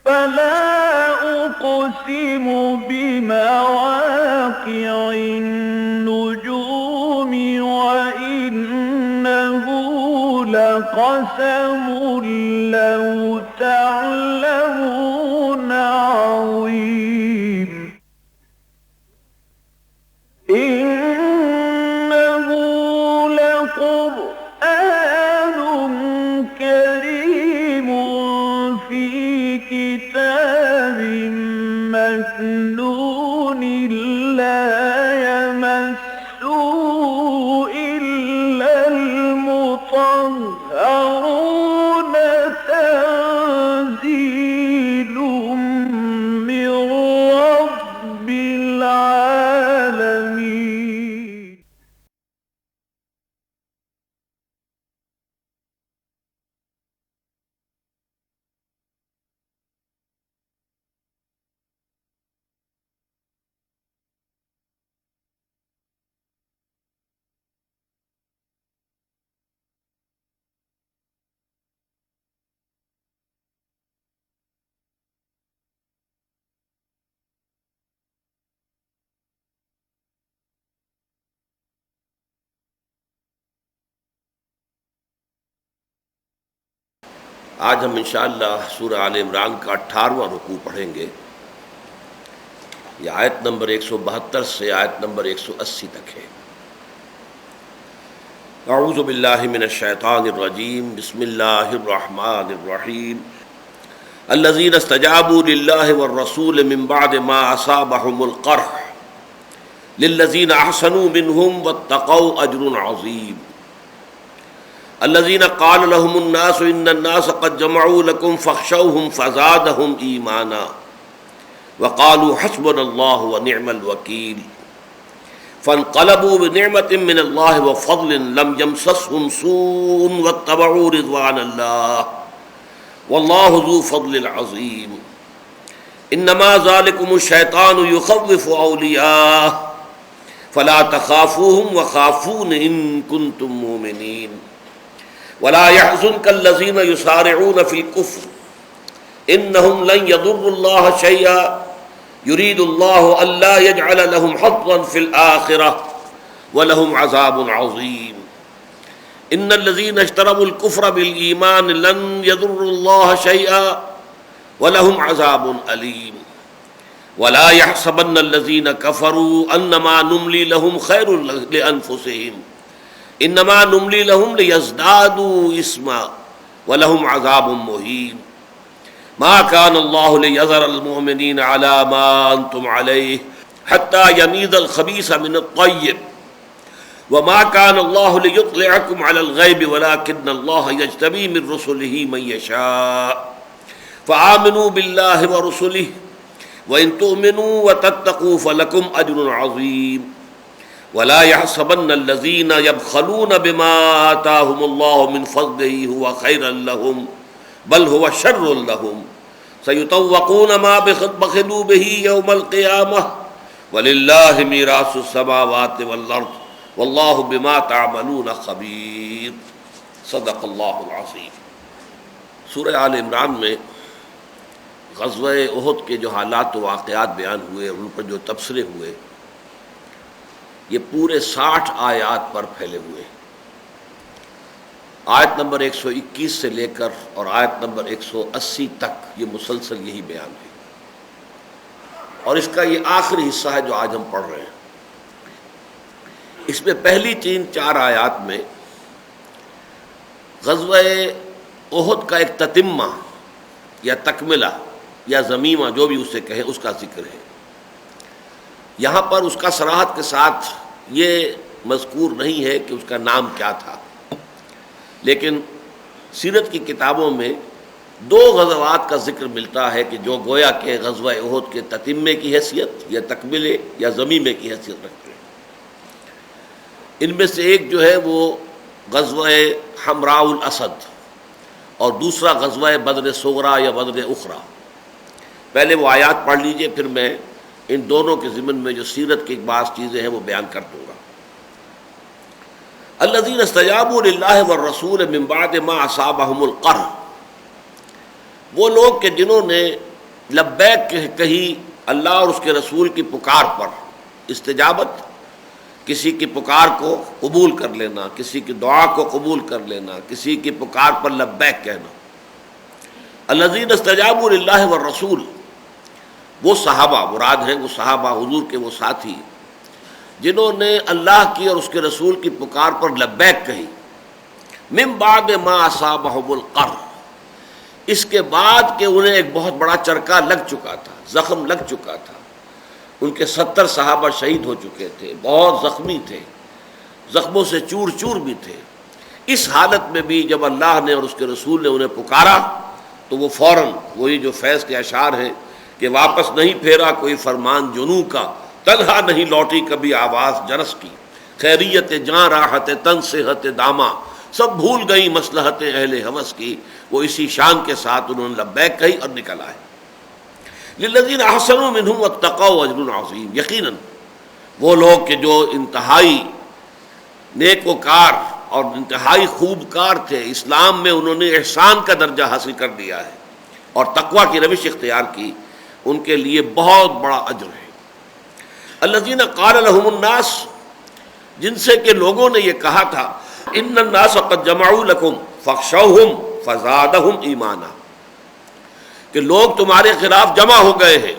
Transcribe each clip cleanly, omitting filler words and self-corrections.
فلا أقسم بمواقع النجوم وإنه لقسم لو تعلمون عظيم إنه لقرآن كريم في كتاب مكنون لا يمسه إلا المطهرون تنزيل من رب العالمين. آج ہم انشاءاللہ سورہ آل عمران کا 18واں رکوع پڑھیں گے. یہ آیت نمبر 172 سے آیت نمبر 180 تک ہے. اعوذ باللہ من الشیطان الرجیم. بسم اللہ الرحمن الرحیم. الذین استجابوا للہ والرسول من بعد ما اصابهم القرح للذین احسنوا منہم واتقوا اجر عظیم. الذين قال لهم الناس ان الناس قد جمعوا لكم فاخشوهم فزادهم ايمانا وقالوا حسبنا الله ونعم الوكيل فانقلبوا بنعمة من الله وفضل لم يمسسهم سوء واتبعوا رضوان الله والله ذو فضل عظيم. انما ذلكم الشيطان يخوف اولياءه فلا تخافوهم وخافون ان كنتم مؤمنين ولا يحزنك الذين يسارعون في الكفر انهم لن يضروا الله شيئا يريد الله الا يجعل لهم حظا في الاخره ولهم عذاب عظيم. ان الذين اشتروا الكفر بالايمان لن يضروا الله شيئا ولهم عذاب اليم. ولا يحسبن الذين كفروا انما نملي لهم خير لانفسهم انما نملی لهم لیزدادوا اثما ولهم عذاب مہین. ما كان الله ليذر المؤمنين على ما انتم عليه حتى يميز الخبيث من الطيب وما كان الله ليطلعكم على الغيب ولكن الله يجتبي من رسله من يشاء فآمنوا بالله ورسله وإن تؤمنوا وتتقوا فلكم أجر عظيم. ولا يحسبن الذين يبخلون بما آتاهم الله من فضله هو خيرا لهم بل هو شر لهم سيطوقون ما بخلوا به يوم القيامة ولله ميراث السماوات والأرض والله بما تعملون خبير. صدق اللہ العظیم. سورہ آل عمران میں غزوہ احد کے جو حالات و واقعات بیان ہوئے ان پر جو تبصرے ہوئے یہ پورے 60 آیات پر پھیلے ہوئے. آیت نمبر 121 سے لے کر اور آیت نمبر 180 تک یہ مسلسل یہی بیان ہے اور اس کا یہ آخری حصہ ہے جو آج ہم پڑھ رہے ہیں. اس میں پہلی 3-4 آیات میں غزوہ احد کا ایک تتمہ یا تکملہ یا ضمیمہ جو بھی اسے کہیں اس کا ذکر ہے. یہاں پر اس کا صراحت کے ساتھ یہ مذکور نہیں ہے کہ اس کا نام کیا تھا، لیکن سیرت کی کتابوں میں 2 غزوات کا ذکر ملتا ہے کہ جو گویا کہ غزوہ احد کے تتمے کی حیثیت یا تکملے یا ضمیمے کی حیثیت رکھتے ہیں. ان میں سے ایک جو ہے وہ غزوہ حمراء الاسد اور دوسرا غزوہ بدر صغریٰ یا بدر اخریٰ. پہلے وہ آیات پڑھ لیجئے، پھر میں ان دونوں کے ضمن میں جو سیرت کی بعض چیزیں ہیں وہ بیان کر دوں گا. الذین استجابوا للہ والرسول من بعد ما اصابهم القرح، وہ لوگ کہ جنہوں نے لبیک کہی اللہ اور اس کے رسول کی پکار پر. استجابت کسی کی پکار کو قبول کر لینا، کسی کی دعا کو قبول کر لینا، کسی کی پکار پر لبیک کہنا. الذین استجابوا للہ والرسول، وہ صحابہ مراد ہیں، وہ صحابہ حضور کے وہ ساتھی جنہوں نے اللہ کی اور اس کے رسول کی پکار پر لبیک کہی. من بعد ما اصابہم القرح، اس کے بعد کہ انہیں ایک بہت بڑا چرکا لگ چکا تھا، زخم لگ چکا تھا. ان کے 70 صحابہ شہید ہو چکے تھے، بہت زخمی تھے، زخموں سے چور چور بھی تھے. اس حالت میں بھی جب اللہ نے اور اس کے رسول نے انہیں پکارا تو وہ فوراً وہی جو فیض کے اشعار ہیں کہ واپس نہیں پھیرا کوئی فرمان جنوں کا، تنہا نہیں لوٹی کبھی آواز جرس کی. خیریت جاں راحت تن صحت داماں، سب بھول گئی مصلحت اہل ہوس کی. وہ اسی شان کے ساتھ انہوں نے لبیک کہی اور نکل آئے. للذین احسنوا منہم واتقوا اجر عظیم، یقیناً وہ لوگ کہ جو انتہائی نیک وکار اور انتہائی خوب کار تھے، اسلام میں انہوں نے احسان کا درجہ حاصل کر دیا ہے اور تقوی کی روش اختیار کی، ان کے لیے بہت بڑا اجر ہے. الذین قال لهم الناس، جن سے کہ لوگوں نے یہ کہا تھا ان الناس قد جمعوا لکم فاخشوہم فزادہم ایمانا، کہ لوگ تمہارے خلاف جمع ہو گئے ہیں،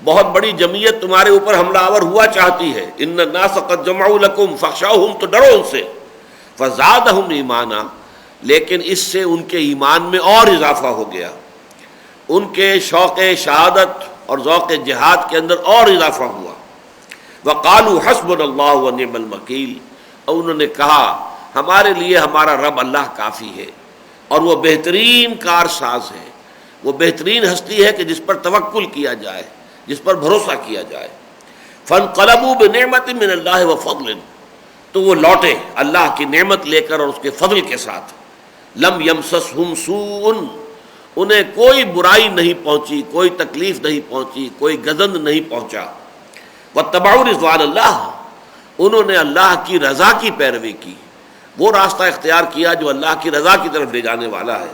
بہت بڑی جمعیت تمہارے اوپر حملہ آور ہوا چاہتی ہے. ان الناس قد جمعوا لکم فاخشوہم، تو ڈرو ان سے. فزادہم ایمانا، لیکن اس سے ان کے ایمان میں اور اضافہ ہو گیا، ان کے شوق شہادت اور ذوق جہاد کے اندر اور اضافہ ہوا. وقالوا حسبنا اللہ ونعم الوکیل، اور انہوں نے کہا ہمارے لیے ہمارا رب اللہ کافی ہے اور وہ بہترین کارساز ہے، وہ بہترین ہستی ہے کہ جس پر توکل کیا جائے، جس پر بھروسہ کیا جائے. فانقلبوا بنعمت من اللہ وفضل، تو وہ لوٹے اللہ کی نعمت لے کر اور اس کے فضل کے ساتھ. لم یمسسہم سوء، انہیں کوئی برائی نہیں پہنچی، کوئی تکلیف نہیں پہنچی، کوئی گزند نہیں پہنچا. واتبعوا رضوان اللہ، انہوں نے اللہ کی رضا کی پیروی کی، وہ راستہ اختیار کیا جو اللہ کی رضا کی طرف لے جانے والا ہے.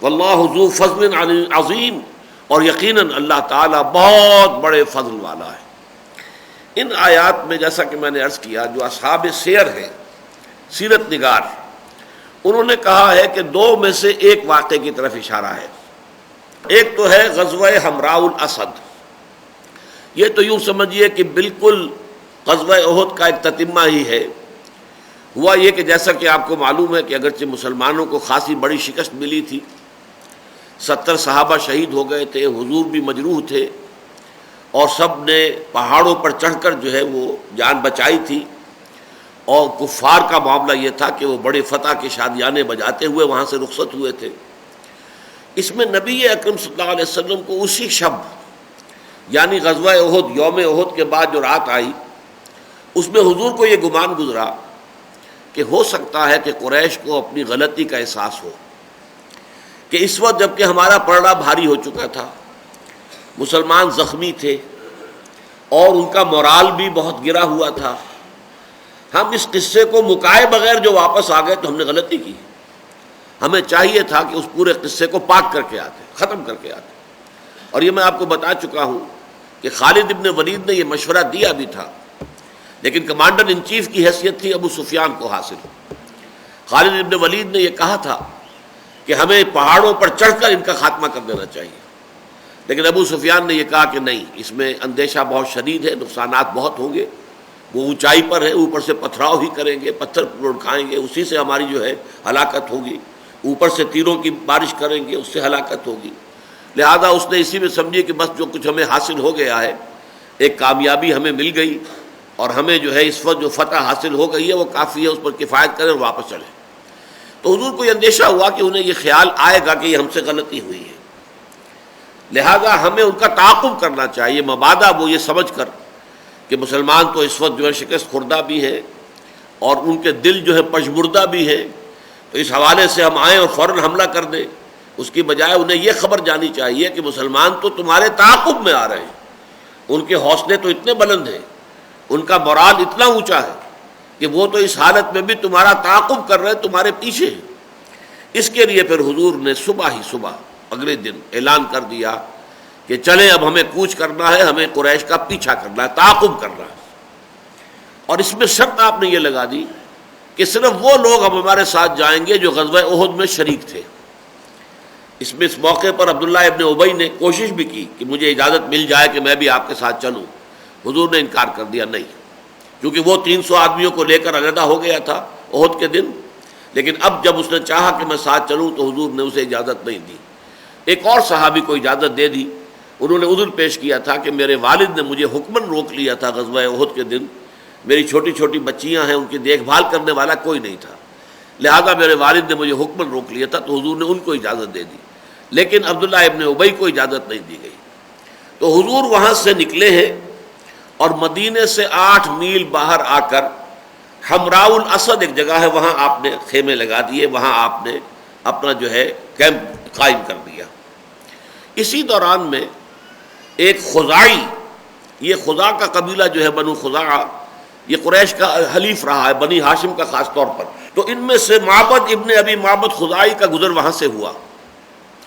واللہ ذو فضل عظیم، اور یقیناً اللہ تعالیٰ بہت بڑے فضل والا ہے. ان آیات میں جیسا کہ میں نے عرض کیا، جو اصحاب سیر ہیں، سیرت نگار، انہوں نے کہا ہے کہ دو میں سے ایک واقعے کی طرف اشارہ ہے. ایک تو ہے غزوہ حمراء الاسد، یہ تو یوں سمجھیے کہ بالکل غزوہ احد کا ایک تتمہ ہی ہے. ہوا یہ کہ جیسا کہ آپ کو معلوم ہے کہ اگرچہ مسلمانوں کو خاصی بڑی شکست ملی تھی، 70 صحابہ شہید ہو گئے تھے، حضور بھی مجروح تھے، اور سب نے پہاڑوں پر چڑھ کر جو ہے وہ جان بچائی تھی. اور کفار کا معاملہ یہ تھا کہ وہ بڑے فتح کے شادیانے بجاتے ہوئے وہاں سے رخصت ہوئے تھے. اس میں نبی اکرم صلی اللہ علیہ وسلم کو اسی شب، یعنی غزوہ احد، یوم احد کے بعد جو رات آئی، اس میں حضور کو یہ گمان گزرا کہ ہو سکتا ہے کہ قریش کو اپنی غلطی کا احساس ہو، کہ اس وقت جب کہ ہمارا پلڑا بھاری ہو چکا تھا، مسلمان زخمی تھے اور ان کا مورال بھی بہت گرا ہوا تھا، ہم اس قصے کو مکائے بغیر جو واپس آ گئے تو ہم نے غلطی کی. ہمیں چاہیے تھا کہ اس پورے قصے کو پاک کر کے آتے، ختم کر کے آتے. اور یہ میں آپ کو بتا چکا ہوں کہ خالد ابن ولید نے یہ مشورہ دیا بھی تھا، لیکن کمانڈر ان چیف کی حیثیت تھی ابو سفیان کو حاصل. خالد ابن ولید نے یہ کہا تھا کہ ہمیں پہاڑوں پر چڑھ کر ان کا خاتمہ کر دینا چاہیے، لیکن ابو سفیان نے یہ کہا کہ نہیں، اس میں اندیشہ بہت شدید ہے، نقصانات بہت ہوں گے، وہ اونچائی پر ہے، اوپر سے پتھراؤ ہی کریں گے، پتھر اٹھائیں گے، اسی سے ہماری جو ہے ہلاکت ہوگی، اوپر سے تیروں کی بارش کریں گے، اس سے ہلاکت ہوگی. لہذا اس نے اسی میں سمجھے کہ بس جو کچھ ہمیں حاصل ہو گیا ہے، ایک کامیابی ہمیں مل گئی اور ہمیں جو ہے اس وقت جو فتح حاصل ہو گئی ہے وہ کافی ہے، اس پر کفایت کریں اور واپس چلیں. تو حضور کو یہ اندیشہ ہوا کہ انہیں یہ خیال آئے گا کہ یہ ہم سے غلطی ہوئی ہے، لہذا ہمیں ان کا تعاقب کرنا چاہیے، مبادا وہ یہ سمجھ کر کہ مسلمان تو اس وقت جو ہے شکست خوردہ بھی ہیں اور ان کے دل جو ہے پشمردہ بھی ہیں، تو اس حوالے سے ہم آئیں اور فوراً حملہ کر دیں. اس کی بجائے انہیں یہ خبر جانی چاہیے کہ مسلمان تو تمہارے تعاقب میں آ رہے ہیں، ان کے حوصلے تو اتنے بلند ہیں، ان کا مورال اتنا اونچا ہے کہ وہ تو اس حالت میں بھی تمہارا تعاقب کر رہے ہیں، تمہارے پیچھے ہیں. اس کے لیے پھر حضور نے صبح ہی صبح اگلے دن اعلان کر دیا کہ چلیں اب ہمیں کوچ کرنا ہے، ہمیں قریش کا پیچھا کرنا ہے، تعاقب کرنا ہے. اور اس میں شرط آپ نے یہ لگا دی کہ صرف وہ لوگ اب ہمارے ساتھ جائیں گے جو غزوہ احد میں شریک تھے. اس موقع پر عبداللہ ابن ابی نے کوشش بھی کی کہ مجھے اجازت مل جائے کہ میں بھی آپ کے ساتھ چلوں. حضور نے انکار کر دیا، نہیں، کیونکہ وہ 300 آدمیوں کو لے کر علیحدہ ہو گیا تھا احد کے دن. لیکن اب جب اس نے چاہا کہ میں ساتھ چلوں تو حضور نے اسے اجازت نہیں دی. ایک اور صحابی کو اجازت دے دی. انہوں نے عذر پیش کیا تھا کہ میرے والد نے مجھے حکماً روک لیا تھا غزوہ احد کے دن، میری چھوٹی چھوٹی بچیاں ہیں، ان کی دیکھ بھال کرنے والا کوئی نہیں تھا، لہذا میرے والد نے مجھے حکماً روک لیا تھا. تو حضور نے ان کو اجازت دے دی، لیکن عبداللہ ابن ابی کو اجازت نہیں دی گئی. تو حضور وہاں سے نکلے ہیں اور مدینے سے 8 میل باہر آ کر حمراء الاسد ایک جگہ ہے، وہاں آپ نے خیمے لگا دیے، وہاں آپ نے اپنا جو ہے کیمپ قائم کر دیا. اسی دوران میں ایک خزاعی، یہ خزاع کا قبیلہ جو ہے بنو خزاعہ، یہ قریش کا حلیف رہا ہے، بنی ہاشم کا خاص طور پر. تو ان میں سے معبد ابن ابی معبد خزاعی کا گزر وہاں سے ہوا.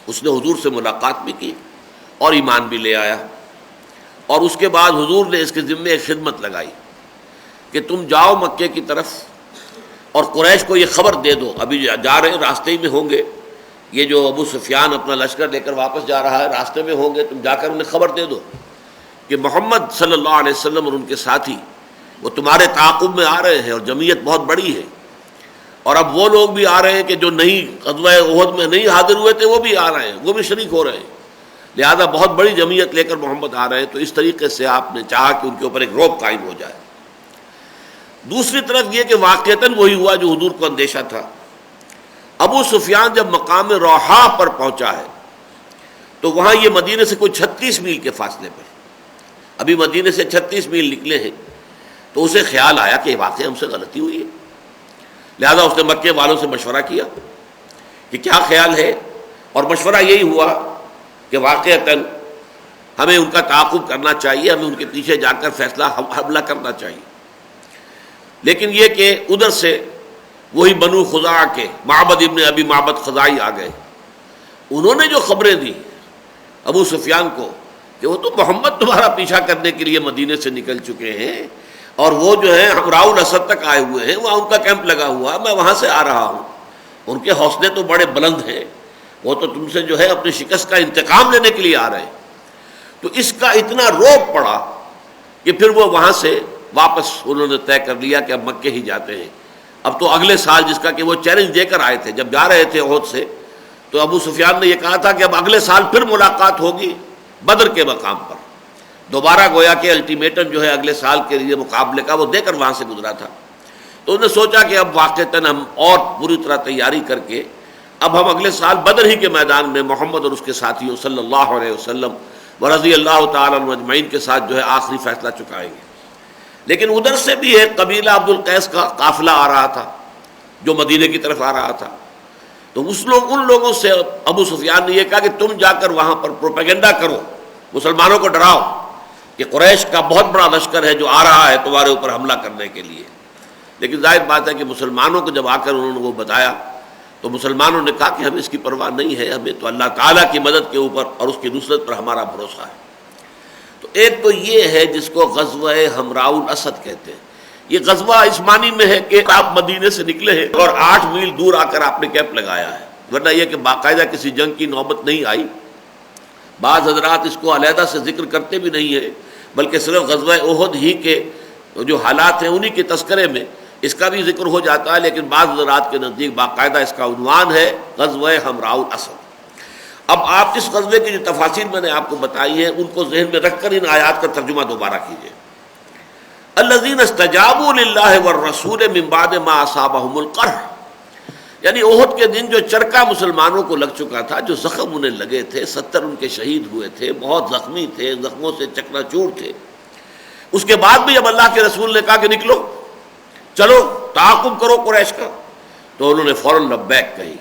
اس نے حضور سے ملاقات بھی کی اور ایمان بھی لے آیا. اور اس کے بعد حضور نے اس کے ذمے ایک خدمت لگائی کہ تم جاؤ مکے کی طرف اور قریش کو یہ خبر دے دو، ابھی جا رہے ہیں، راستے میں ہوں گے، یہ جو ابو سفیان اپنا لشکر لے کر واپس جا رہا ہے، راستے میں ہوں گے، تم جا کر انہیں خبر دے دو کہ محمد صلی اللہ علیہ وسلم اور ان کے ساتھی وہ تمہارے تعاقب میں آ رہے ہیں اور جمعیت بہت بڑی ہے. اور اب وہ لوگ بھی آ رہے ہیں کہ جو نہیں غزوہ احد میں نہیں حاضر ہوئے تھے وہ بھی آ رہے ہیں، وہ بھی شریک ہو رہے ہیں، لہذا بہت بڑی جمعیت لے کر محمد آ رہے ہیں. تو اس طریقے سے آپ نے چاہا کہ ان کے اوپر ایک روک قائم ہو جائے. دوسری طرف یہ کہ واقعتاً وہی ہوا جو حضور کو اندیشہ تھا. ابو سفیان جب مقام روحا پر پہنچا ہے تو وہاں یہ مدینے سے کوئی 36 میل کے فاصلے پر، ابھی مدینے سے 36 میل نکلے ہیں، تو اسے خیال آیا کہ واقعی ہم سے غلطی ہوئی ہے. لہذا اس نے مکے والوں سے مشورہ کیا کہ کیا خیال ہے، اور مشورہ یہی ہوا کہ واقعتاً ہمیں ان کا تعاقب کرنا چاہیے، ہمیں ان کے پیچھے جا کر فیصلہ حملہ کرنا چاہیے. لیکن یہ کہ ادھر سے وہی بنو خزاعہ کے معبد ابن ابی معبد خزاعی آ گئے. انہوں نے جو خبریں دی ابو سفیان کو کہ وہ تو محمد تمہارا پیچھا کرنے کے لیے مدینے سے نکل چکے ہیں اور وہ جو ہے حمراء الاسد تک آئے ہوئے ہیں، وہاں ان کا کیمپ لگا ہوا ہے، میں وہاں سے آ رہا ہوں. ان کے حوصلے تو بڑے بلند ہیں، وہ تو تم سے جو ہے اپنی شکست کا انتقام لینے کے لیے آ رہے ہیں. تو اس کا اتنا روب پڑا کہ پھر وہ وہاں سے واپس انہوں نے طے کر لیا کہ اب مکے ہی جاتے ہیں. اب تو اگلے سال، جس کا کہ وہ چیلنج دے کر آئے تھے جب جا رہے تھے احد سے، تو ابو سفیان نے یہ کہا تھا کہ اب اگلے سال پھر ملاقات ہوگی بدر کے مقام پر. دوبارہ گویا کہ الٹیمیٹم جو ہے اگلے سال کے لیے مقابلے کا وہ دے کر وہاں سے گزرا تھا. تو انہوں نے سوچا کہ اب واقعتاً ہم اور پوری طرح تیاری کر کے اب ہم اگلے سال بدر ہی کے میدان میں محمد اور اس کے ساتھیوں صلی اللہ علیہ وسلم ورضی اللہ تعالیٰ عنہ اجمعین کے ساتھ جو ہے آخری فیصلہ چکائیں گے. لیکن ادھر سے بھی ایک قبیلہ عبد القیس کا قافلہ آ رہا تھا جو مدینے کی طرف آ رہا تھا. تو ان لوگوں سے ابو سفیان نے یہ کہا کہ تم جا کر وہاں پر پروپیگنڈا کرو، مسلمانوں کو ڈراؤ کہ قریش کا بہت بڑا لشکر ہے جو آ رہا ہے تمہارے اوپر حملہ کرنے کے لیے. لیکن ظاہر بات ہے کہ مسلمانوں کو جب آ کر انہوں نے وہ بتایا تو مسلمانوں نے کہا کہ ہمیں اس کی پرواہ نہیں ہے، ہمیں تو اللہ تعالیٰ کی مدد کے اوپر اور اس کی نصرت پر ہمارا بھروسہ ہے. تو ایک تو یہ ہے جس کو غزوہ حمراء الاسد کہتے ہیں. یہ غزوہ اس معنی میں ہے کہ آپ مدینے سے نکلے ہیں اور 8 میل دور آ کر آپ نے کیمپ لگایا ہے، ورنہ یہ کہ باقاعدہ کسی جنگ کی نوبت نہیں آئی. بعض حضرات اس کو علیحدہ سے ذکر کرتے بھی نہیں ہیں، بلکہ صرف غزوہ احد ہی کے جو حالات ہیں انہی کے تذکرے میں اس کا بھی ذکر ہو جاتا ہے. لیکن بعض حضرات کے نزدیک باقاعدہ اس کا عنوان ہے غزوہ حمراء الاسد. اب آپ اس غزوے کی جو تفاصیل میں نے آپ کو بتائی ہیں ان کو ذہن میں رکھ کر ان آیات کا ترجمہ دوبارہ کیجیے. الذین استجابوا للہ والرسول من بعد ما اصابہم القرح، یعنی احد کے دن جو چرکا مسلمانوں کو لگ چکا تھا، جو زخم انہیں لگے تھے، 70 ان کے شہید ہوئے تھے، بہت زخمی تھے، زخموں سے چکنا چور تھے. اس کے بعد بھی جب اللہ کے رسول نے کہا کہ نکلو، چلو تعاقب کرو قریش کا، تو انہوں نے فوراً لبیک کہی.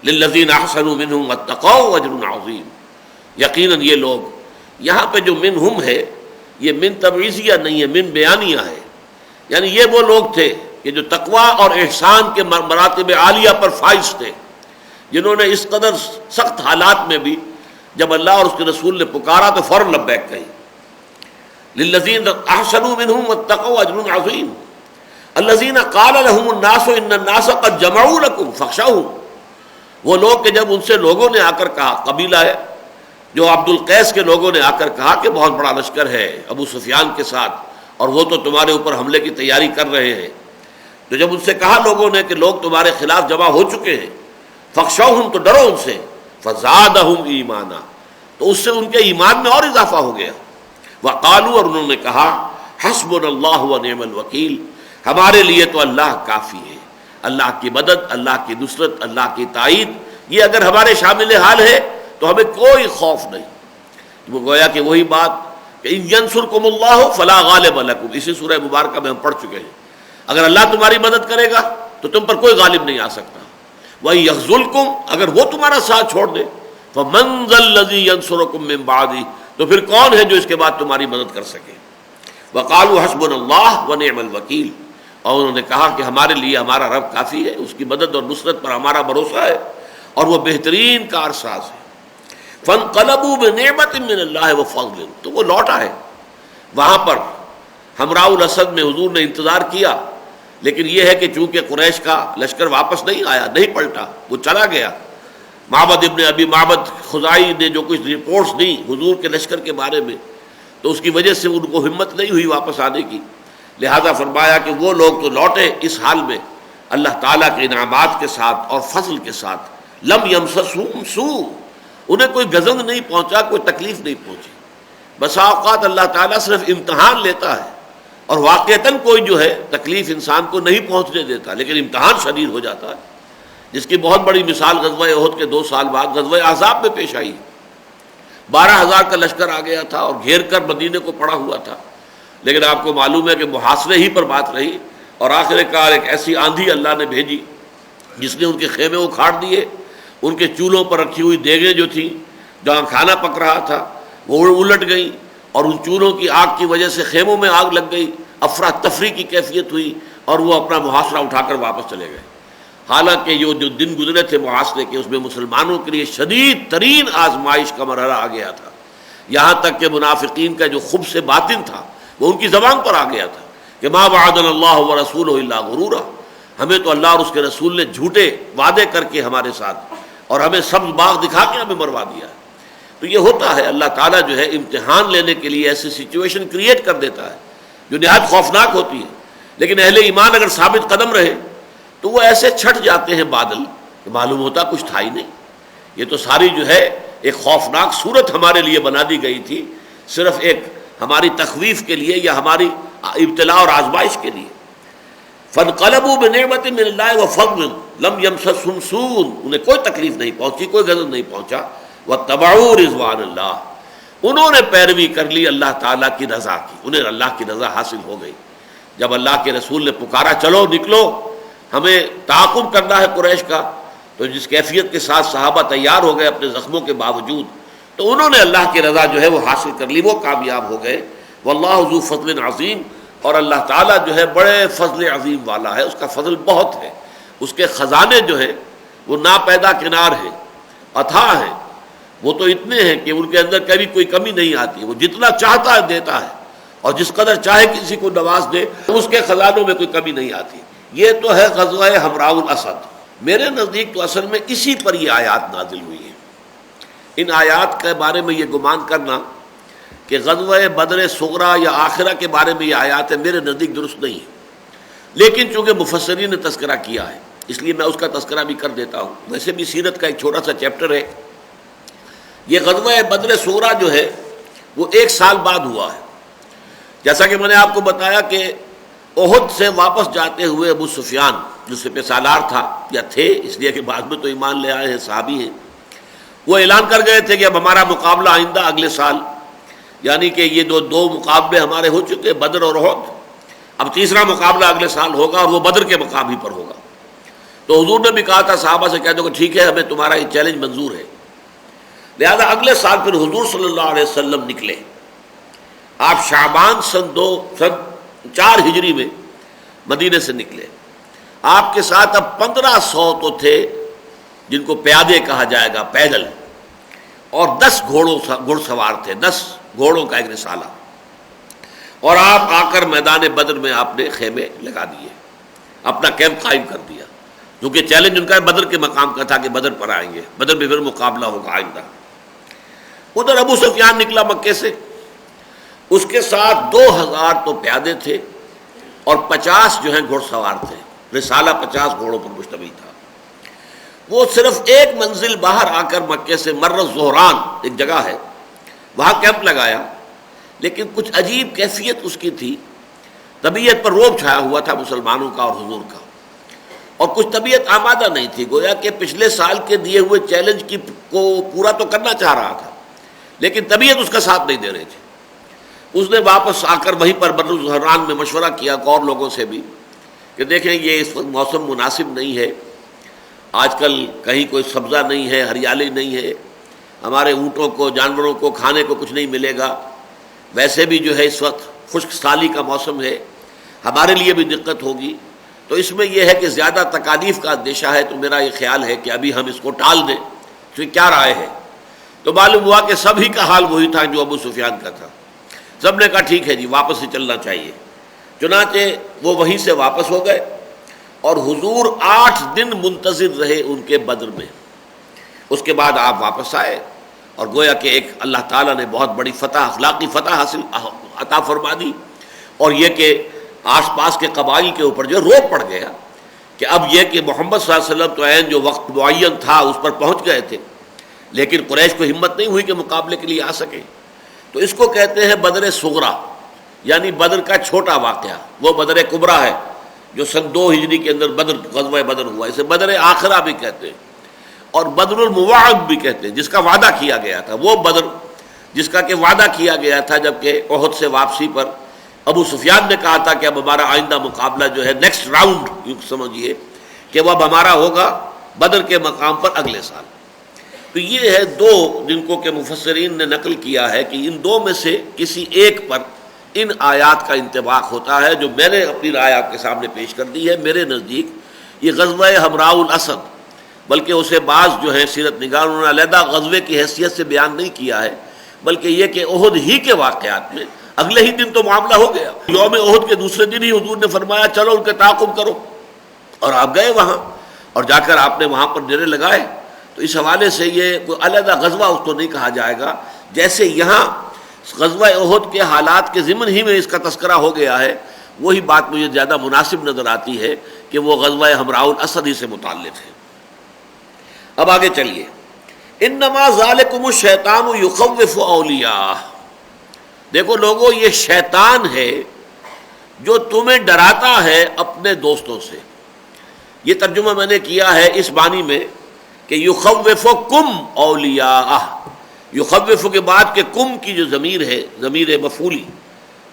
للذین احسنوا منہم واتقوا اجر عظیم، یقیناً یہ لوگ، یہاں پہ جو منہم ہے یہ من تبعیضیہ نہیں ہے، من بیانیہ ہے. یعنی یہ وہ لوگ تھے کہ جو تقوی اور احسان کے مراتب عالیہ پر فائز تھے، جنہوں نے اس قدر سخت حالات میں بھی جب اللہ اور اس کے رسول نے پکارا تو فوراً لبیک کہی. للذین احسنوا منہم واتقوا اجر عظیم الذین قال لهم الناس ان الناس قد جمعوا لكم فاخشوهم. وہ لوگ کہ جب ان سے لوگوں نے آ کر کہا، قبیلہ ہے جو عبد القیس کے لوگوں نے آ کر کہا کہ بہت بڑا لشکر ہے ابو سفیان کے ساتھ اور وہ تو تمہارے اوپر حملے کی تیاری کر رہے ہیں، تو جب ان سے کہا لوگوں نے کہ لوگ تمہارے خلاف جمع ہو چکے ہیں، فخشوہم تو ڈرو ان سے، فزادہم ایمانا تو اس سے ان کے ایمان میں اور اضافہ ہو گیا. وقالوا اور انہوں نے کہا حسبنا اللہ ونعم الوکیل، ہمارے لیے تو اللہ کافی ہے، اللہ کی مدد، اللہ کی نصرت، اللہ کی تائید یہ اگر ہمارے شامل حال ہے تو ہمیں کوئی خوف نہیں. وہ گویا کہ وہی بات کہ ان ینصرکم اللہ فلا غالب لکم، اسی سورہ مبارکہ میں ہم پڑھ چکے ہیں. اگر اللہ تمہاری مدد کرے گا تو تم پر کوئی غالب نہیں آ سکتا. وَإِن يَخْذُلْكُمْ اگر وہ تمہارا ساتھ چھوڑ دے فَمَنْ ذَا الَّذِي يَنصُرُكُم مِّن بَعْدِهِ تو پھر کون ہے جو اس کے بعد تمہاری مدد کر سکے. وَقَالُوا حَسْبُنَا اللَّهُ وَنِعْمَ الْوَكِيلُ اور انہوں نے کہا کہ ہمارے لیے ہمارا رب کافی ہے، اس کی مدد اور نصرت پر ہمارا بھروسہ ہے اور وہ بہترین کارساز ہے. فَانْقَلَبُوا بِنِعْمَةٍ مِّنَ اللَّهِ وَفَضْلٍ تو وہ لوٹ آئے. وہاں پر حمراء الاسد میں حضور نے انتظار کیا، لیکن یہ ہے کہ چونکہ قریش کا لشکر واپس نہیں آیا، نہیں پلٹا، وہ چلا گیا. معبد ابن ابی معبد خزائی نے جو کچھ رپورٹس دی حضور کے لشکر کے بارے میں تو اس کی وجہ سے ان کو ہمت نہیں ہوئی واپس آنے کی، لہذا فرمایا کہ وہ لوگ تو لوٹے اس حال میں اللہ تعالیٰ کے انعامات کے ساتھ اور فضل کے ساتھ. لم یمسسہم سوء انہیں کوئی غضب نہیں پہنچا، کوئی تکلیف نہیں پہنچی. بسا اوقات اللہ تعالیٰ صرف امتحان لیتا ہے اور واقعتاً کوئی جو ہے تکلیف انسان کو نہیں پہنچنے دیتا، لیکن امتحان شدید ہو جاتا ہے، جس کی بہت بڑی مثال غزوہ احد کے 2 سال بعد غزوہ احزاب میں پیش آئی. 12,000 کا لشکر آ گیا تھا اور گھیر کر مدینے کو پڑا ہوا تھا، لیکن آپ کو معلوم ہے کہ محاصرے ہی پر بات رہی اور آخر کار ایک ایسی آندھی اللہ نے بھیجی جس نے ان کے خیمے اکھاڑ دیے. ان کے چولہوں پر رکھی ہوئی دیگیں جو تھیں جہاں کھانا پک رہا تھا وہ الٹ گئیں اور ان چولہوں کی آگ کی وجہ سے خیموں میں آگ لگ گئی، افراتفری کی کیفیت ہوئی اور وہ اپنا محاصرہ اٹھا کر واپس چلے گئے. حالانکہ یہ جو دن گزرے تھے محاصرے کے اس میں مسلمانوں کے لیے شدید ترین آزمائش کا مرحلہ آ گیا تھا، یہاں تک کہ منافقین کا جو خبث باطن تھا وہ ان کی زبان پر آ گیا تھا کہ ما وعدنا اللہ ورسولہ الا غرورا، ہمیں تو اللہ اور اس کے رسول نے جھوٹے وعدے کر کے ہمارے ساتھ اور ہمیں سبز باغ دکھا کے ہمیں مروا دیا. تو یہ ہوتا ہے، اللہ تعالیٰ جو ہے امتحان لینے کے لیے ایسی سچویشن کریٹ کر دیتا ہے جو نہایت خوفناک ہوتی ہے، لیکن اہل ایمان اگر ثابت قدم رہے تو وہ ایسے چھٹ جاتے ہیں بادل کہ معلوم ہوتا کچھ تھا ہی نہیں. یہ تو ساری جو ہے ایک خوفناک صورت ہمارے لیے بنا دی گئی تھی، صرف ایک ہماری تخویف کے لیے یا ہماری ابتلاء اور آزمائش کے لیے. فانقلبوا بنعمت من اللہ وفضل لم یمسسہم سوء انہیں کوئی تکلیف نہیں پہنچی، کوئی غضب نہیں پہنچا. واتبعوا رضوان اللہ انہوں نے پیروی کر لی اللہ تعالیٰ کی رضا کی، انہیں اللہ کی رضا حاصل ہو گئی. جب اللہ کے رسول نے پکارا چلو نکلو ہمیں تعاقب کرنا ہے قریش کا، تو جس کیفیت کے ساتھ صحابہ تیار ہو گئے اپنے زخموں کے باوجود، تو انہوں نے اللہ کی رضا جو ہے وہ حاصل کر لی، وہ کامیاب ہو گئے. واللہ ذو فضل عظیم اور اللہ تعالیٰ جو ہے بڑے فضل عظیم والا ہے، اس کا فضل بہت ہے، اس کے خزانے جو ہے وہ ناپیدا کنار ہیں، اتھاہ ہیں، وہ تو اتنے ہیں کہ ان کے اندر کبھی کوئی کمی نہیں آتی. وہ جتنا چاہتا ہے دیتا ہے اور جس قدر چاہے کسی کو نواز دے اس کے خزانوں میں کوئی کمی نہیں آتی. یہ تو ہے غزوہ حمراء الاسد. میرے نزدیک تو اصل میں اسی پر یہ آیات نازل ہوئی ہیں. ان آیات کے بارے میں یہ گمان کرنا کہ غزوہ بدر صغریٰ یا آخرہ کے بارے میں یہ آیات ہے میرے نزدیک درست نہیں ہے، لیکن چونکہ مفسرین نے تذکرہ کیا ہے اس لیے میں اس کا تذکرہ بھی کر دیتا ہوں. ویسے بھی سیرت کا ایک چھوٹا سا چیپٹر ہے. یہ غزوہ بدر صغریٰ جو ہے وہ 1 سال بعد ہوا ہے. جیسا کہ میں نے آپ کو بتایا کہ احد سے واپس جاتے ہوئے ابو سفیان جو سپہ سالار تھا یا تھے، اس لیے کہ بعد میں تو ایمان لے آئے ہیں، صحابی ہیں، وہ اعلان کر گئے تھے کہ اب ہمارا مقابلہ آئندہ اگلے سال، یعنی کہ یہ دو مقابلے ہمارے ہو چکے بدر اور احد، اب تیسرا مقابلہ اگلے سال ہوگا اور وہ بدر کے مقام ہی پر ہوگا. تو حضور نے بھی کہا تھا صحابہ سے کہہ دو کہ ٹھیک ہے ہمیں تمہارا یہ چیلنج منظور ہے. لہذا اگلے سال پھر حضور صلی اللہ علیہ وسلم نکلے. آپ شعبان سن 4 ہجری میں مدینے سے نکلے. آپ کے ساتھ اب 1500 تو تھے جن کو پیادے کہا جائے گا، پیدل، اور 10 گھڑ سوار تھے، 10 گھوڑوں کا ایک رسالہ، اور آپ آ کر میدان بدر میں آپ نے خیمے لگا دیے، اپنا کیمپ قائم کر دیا، کیونکہ چیلنج ان کا بدر کے مقام کا تھا کہ بدر پر آئیں گے، بدر میں پھر مقابلہ ہوگا آئندہ۔ ادھر ابو سفیان نکلا مکے سے، اس کے ساتھ 2000 تو پیادے تھے اور 50 جو ہیں گھڑ سوار تھے، رسالہ 50 گھوڑوں پر مشتمل تھا۔ وہ صرف ایک منزل باہر آ کر مکے سے مر الزہران ایک جگہ ہے، وہاں کیمپ لگایا، لیکن کچھ عجیب کیفیت اس کی تھی، طبیعت پر رعب چھایا ہوا تھا مسلمانوں کا اور حضور کا، اور کچھ طبیعت آمادہ نہیں تھی، گویا کہ پچھلے سال کے دیے ہوئے چیلنج کو پورا تو کرنا چاہ رہا تھا لیکن طبیعت اس کا ساتھ نہیں دے رہی تھی۔ اس نے واپس آ کر وہیں پر مر الزہران میں مشورہ کیا اور لوگوں سے بھی کہ دیکھیں یہ اس وقت موسم مناسب نہیں ہے، آج کل کہیں کوئی سبزہ نہیں ہے، ہریالی نہیں ہے، ہمارے اونٹوں کو جانوروں کو کھانے کو کچھ نہیں ملے گا، ویسے بھی جو ہے اس وقت خشک سالی کا موسم ہے، ہمارے لیے بھی دقت ہوگی، تو اس میں یہ ہے کہ زیادہ تکالیف کا اندیشہ ہے، تو میرا یہ خیال ہے کہ ابھی ہم اس کو ٹال دیں، تو کیا رائے ہے؟ تو معلوم ہوا کہ سبھی کا حال وہی تھا جو ابو سفیان کا تھا، سب نے کہا ٹھیک ہے جی واپس ہی چلنا چاہیے۔ چنانچہ وہ وہیں سے واپس ہو گئے اور حضور 8 دن منتظر رہے ان کے بدر میں، اس کے بعد آپ واپس آئے اور گویا کہ ایک اللہ تعالیٰ نے بہت بڑی فتح، اخلاقی فتح حاصل عطا فرما دی، اور یہ کہ آس پاس کے قبائل کے اوپر جو روب پڑ گیا کہ اب یہ کہ محمد صلی اللہ علیہ وسلم تو عین جو وقت معین تھا اس پر پہنچ گئے تھے، لیکن قریش کو ہمت نہیں ہوئی کہ مقابلے کے لیے آ سکے۔ تو اس کو کہتے ہیں بدر صغریٰ، یعنی بدر کا چھوٹا واقعہ، وہ بدر کبریٰ ہے جو سن 2 ہجری کے اندر غزوہ بدر ہوا، اسے بدر آخرہ بھی کہتے ہیں اور بدر الموعد بھی کہتے ہیں، جس کا وعدہ کیا گیا تھا، وہ بدر جس کا کہ وعدہ کیا گیا تھا جبکہ احد سے واپسی پر ابو سفیان نے کہا تھا کہ اب ہمارا آئندہ مقابلہ جو ہے نیکسٹ راؤنڈ یوں سمجھیے کہ وہ اب ہمارا ہوگا بدر کے مقام پر اگلے سال۔ تو یہ ہے 2 جن کو کہ مفسرین نے نقل کیا ہے کہ ان 2 میں سے کسی ایک پر ان آیات کا انطباق ہوتا ہے، جو میں نے اپنی رائے آپ کے سامنے پیش کر دی ہے۔ میرے نزدیک یہ غزوہ حمراء الاسد، بلکہ اسے بعض جو ہیں سیرت نگاروں نے علیحدہ غزوے کی حیثیت سے بیان نہیں کیا ہے، بلکہ یہ کہ احد ہی کے واقعات میں اگلے ہی دن تو معاملہ ہو گیا، یوم احد کے دوسرے دن ہی حضور نے فرمایا چلو ان کے تعاقب کرو، اور آپ گئے وہاں اور جا کر آپ نے وہاں پر ڈیرے لگائے۔ تو اس حوالے سے یہ کوئی علیحدہ غزوہ اس کو نہیں کہا جائے گا، جیسے یہاں غزوہ احد کے حالات کے ضمن ہی میں اس کا تذکرہ ہو گیا ہے، وہی بات مجھے زیادہ مناسب نظر آتی ہے کہ وہ غزوہ حمراء الاسد ہی سے متعلق ہے۔ اب آگے چلیے، انما ذالکم الشیطان یخوف اولیاء، دیکھو لوگوں یہ شیطان ہے جو تمہیں ڈراتا ہے اپنے دوستوں سے۔ یہ ترجمہ میں نے کیا ہے اس معنی میں کہ یخوفکم اولیاء، یخوف کے بعد کہ کم کی جو ضمیر ہے، ضمیر مفعولی،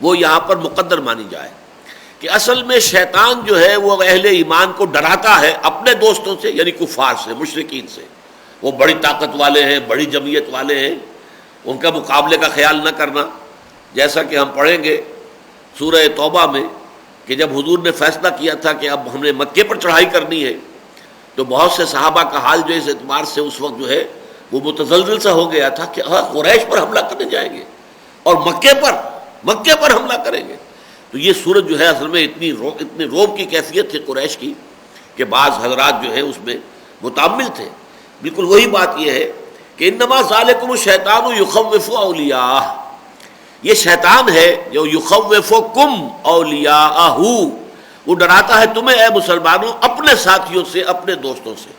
وہ یہاں پر مقدر مانی جائے کہ اصل میں شیطان جو ہے وہ اہل ایمان کو ڈراتا ہے اپنے دوستوں سے، یعنی کفار سے، مشرکین سے۔ وہ بڑی طاقت والے ہیں، بڑی جمعیت والے ہیں، ان کا مقابلے کا خیال نہ کرنا، جیسا کہ ہم پڑھیں گے سورہ توبہ میں کہ جب حضور نے فیصلہ کیا تھا کہ اب ہم نے مکے پر چڑھائی کرنی ہے، تو بہت سے صحابہ کا حال جو اس اعتبار سے اس وقت جو ہے وہ متزلزل سا ہو گیا تھا کہ قریش پر حملہ کرنے جائیں گے اور مکے پر حملہ کریں گے۔ تو یہ صورت جو ہے اصل میں اتنی روب کی کیفیت تھی قریش کی کہ بعض حضرات جو ہیں اس میں متعمل تھے۔ بالکل وہی بات یہ ہے کہ انما ذالکم الشیطان یخوف اولیاء، یہ شیطان ہے جو یخوفکم اولیاءہ، وہ ڈراتا ہے تمہیں اے مسلمانوں اپنے ساتھیوں سے، اپنے دوستوں سے۔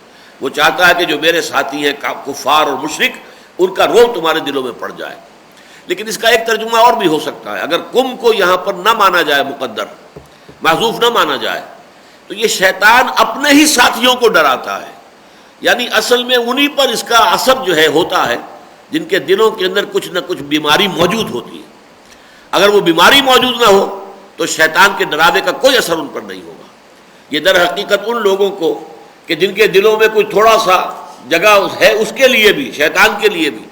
وہ چاہتا ہے کہ جو میرے ساتھی ہیں کفار اور مشرک، ان کا رعب تمہارے دلوں میں پڑ جائے۔ لیکن اس کا ایک ترجمہ اور بھی ہو سکتا ہے، اگر کم کو یہاں پر نہ مانا جائے، مقدر محذوف نہ مانا جائے، تو یہ شیطان اپنے ہی ساتھیوں کو ڈراتا ہے، یعنی اصل میں انہی پر اس کا اثر جو ہے ہوتا ہے جن کے دلوں کے اندر کچھ نہ کچھ بیماری موجود ہوتی ہے۔ اگر وہ بیماری موجود نہ ہو تو شیطان کے ڈراوے کا کوئی اثر ان پر نہیں ہوگا۔ یہ در حقیقت ان لوگوں کو کہ جن کے دلوں میں کوئی تھوڑا سا جگہ ہے، اس کے لیے بھی، شیطان کے لیے بھی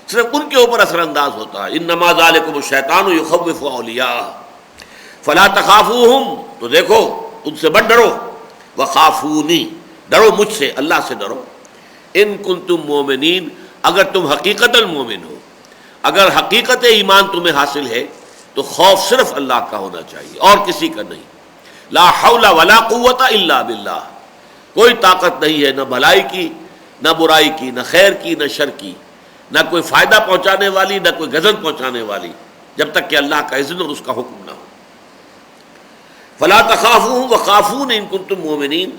صرف ان کے اوپر اثر انداز ہوتا ہے۔ انما ذالکم الشیطان یخوف اولیاء فلا تخافوہم، تو دیکھو ان سے مت ڈرو، وخافونی، ڈرو مجھ سے، اللہ سے ڈرو، ان کنتم مومنین، اگر تم حقیقتاً مومن ہو، اگر حقیقت ایمان تمہیں حاصل ہے تو خوف صرف اللہ کا ہونا چاہیے اور کسی کا نہیں. لا حول ولا قوت الا باللہ، کوئی طاقت نہیں ہے نہ بھلائی کی نہ برائی کی، نہ خیر کی نہ شر کی، نہ کوئی فائدہ پہنچانے والی نہ کوئی غضب پہنچانے والی، جب تک کہ اللہ کا اذن اور اس کا حکم نہ ہو. فلا تخافوهم وخافون ان کنتم مؤمنین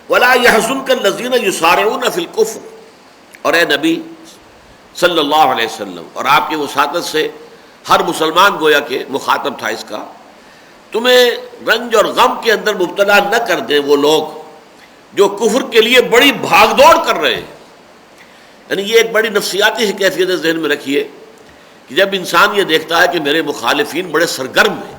ولا يحزنك الذين يسارعون في الكفر. اور اے نبی صلی اللہ علیہ وسلم اور آپ کی وساطت سے ہر مسلمان گویا کہ مخاطب تھا اس کا، تمہیں رنج اور غم کے اندر مبتلا نہ کر دیں وہ لوگ جو کفر کے لیے بڑی بھاگ دوڑ کر رہے ہیں. یعنی یہ ایک بڑی نفسیاتی کیفیت ذہن میں رکھیے کہ جب انسان یہ دیکھتا ہے کہ میرے مخالفین بڑے سرگرم ہیں،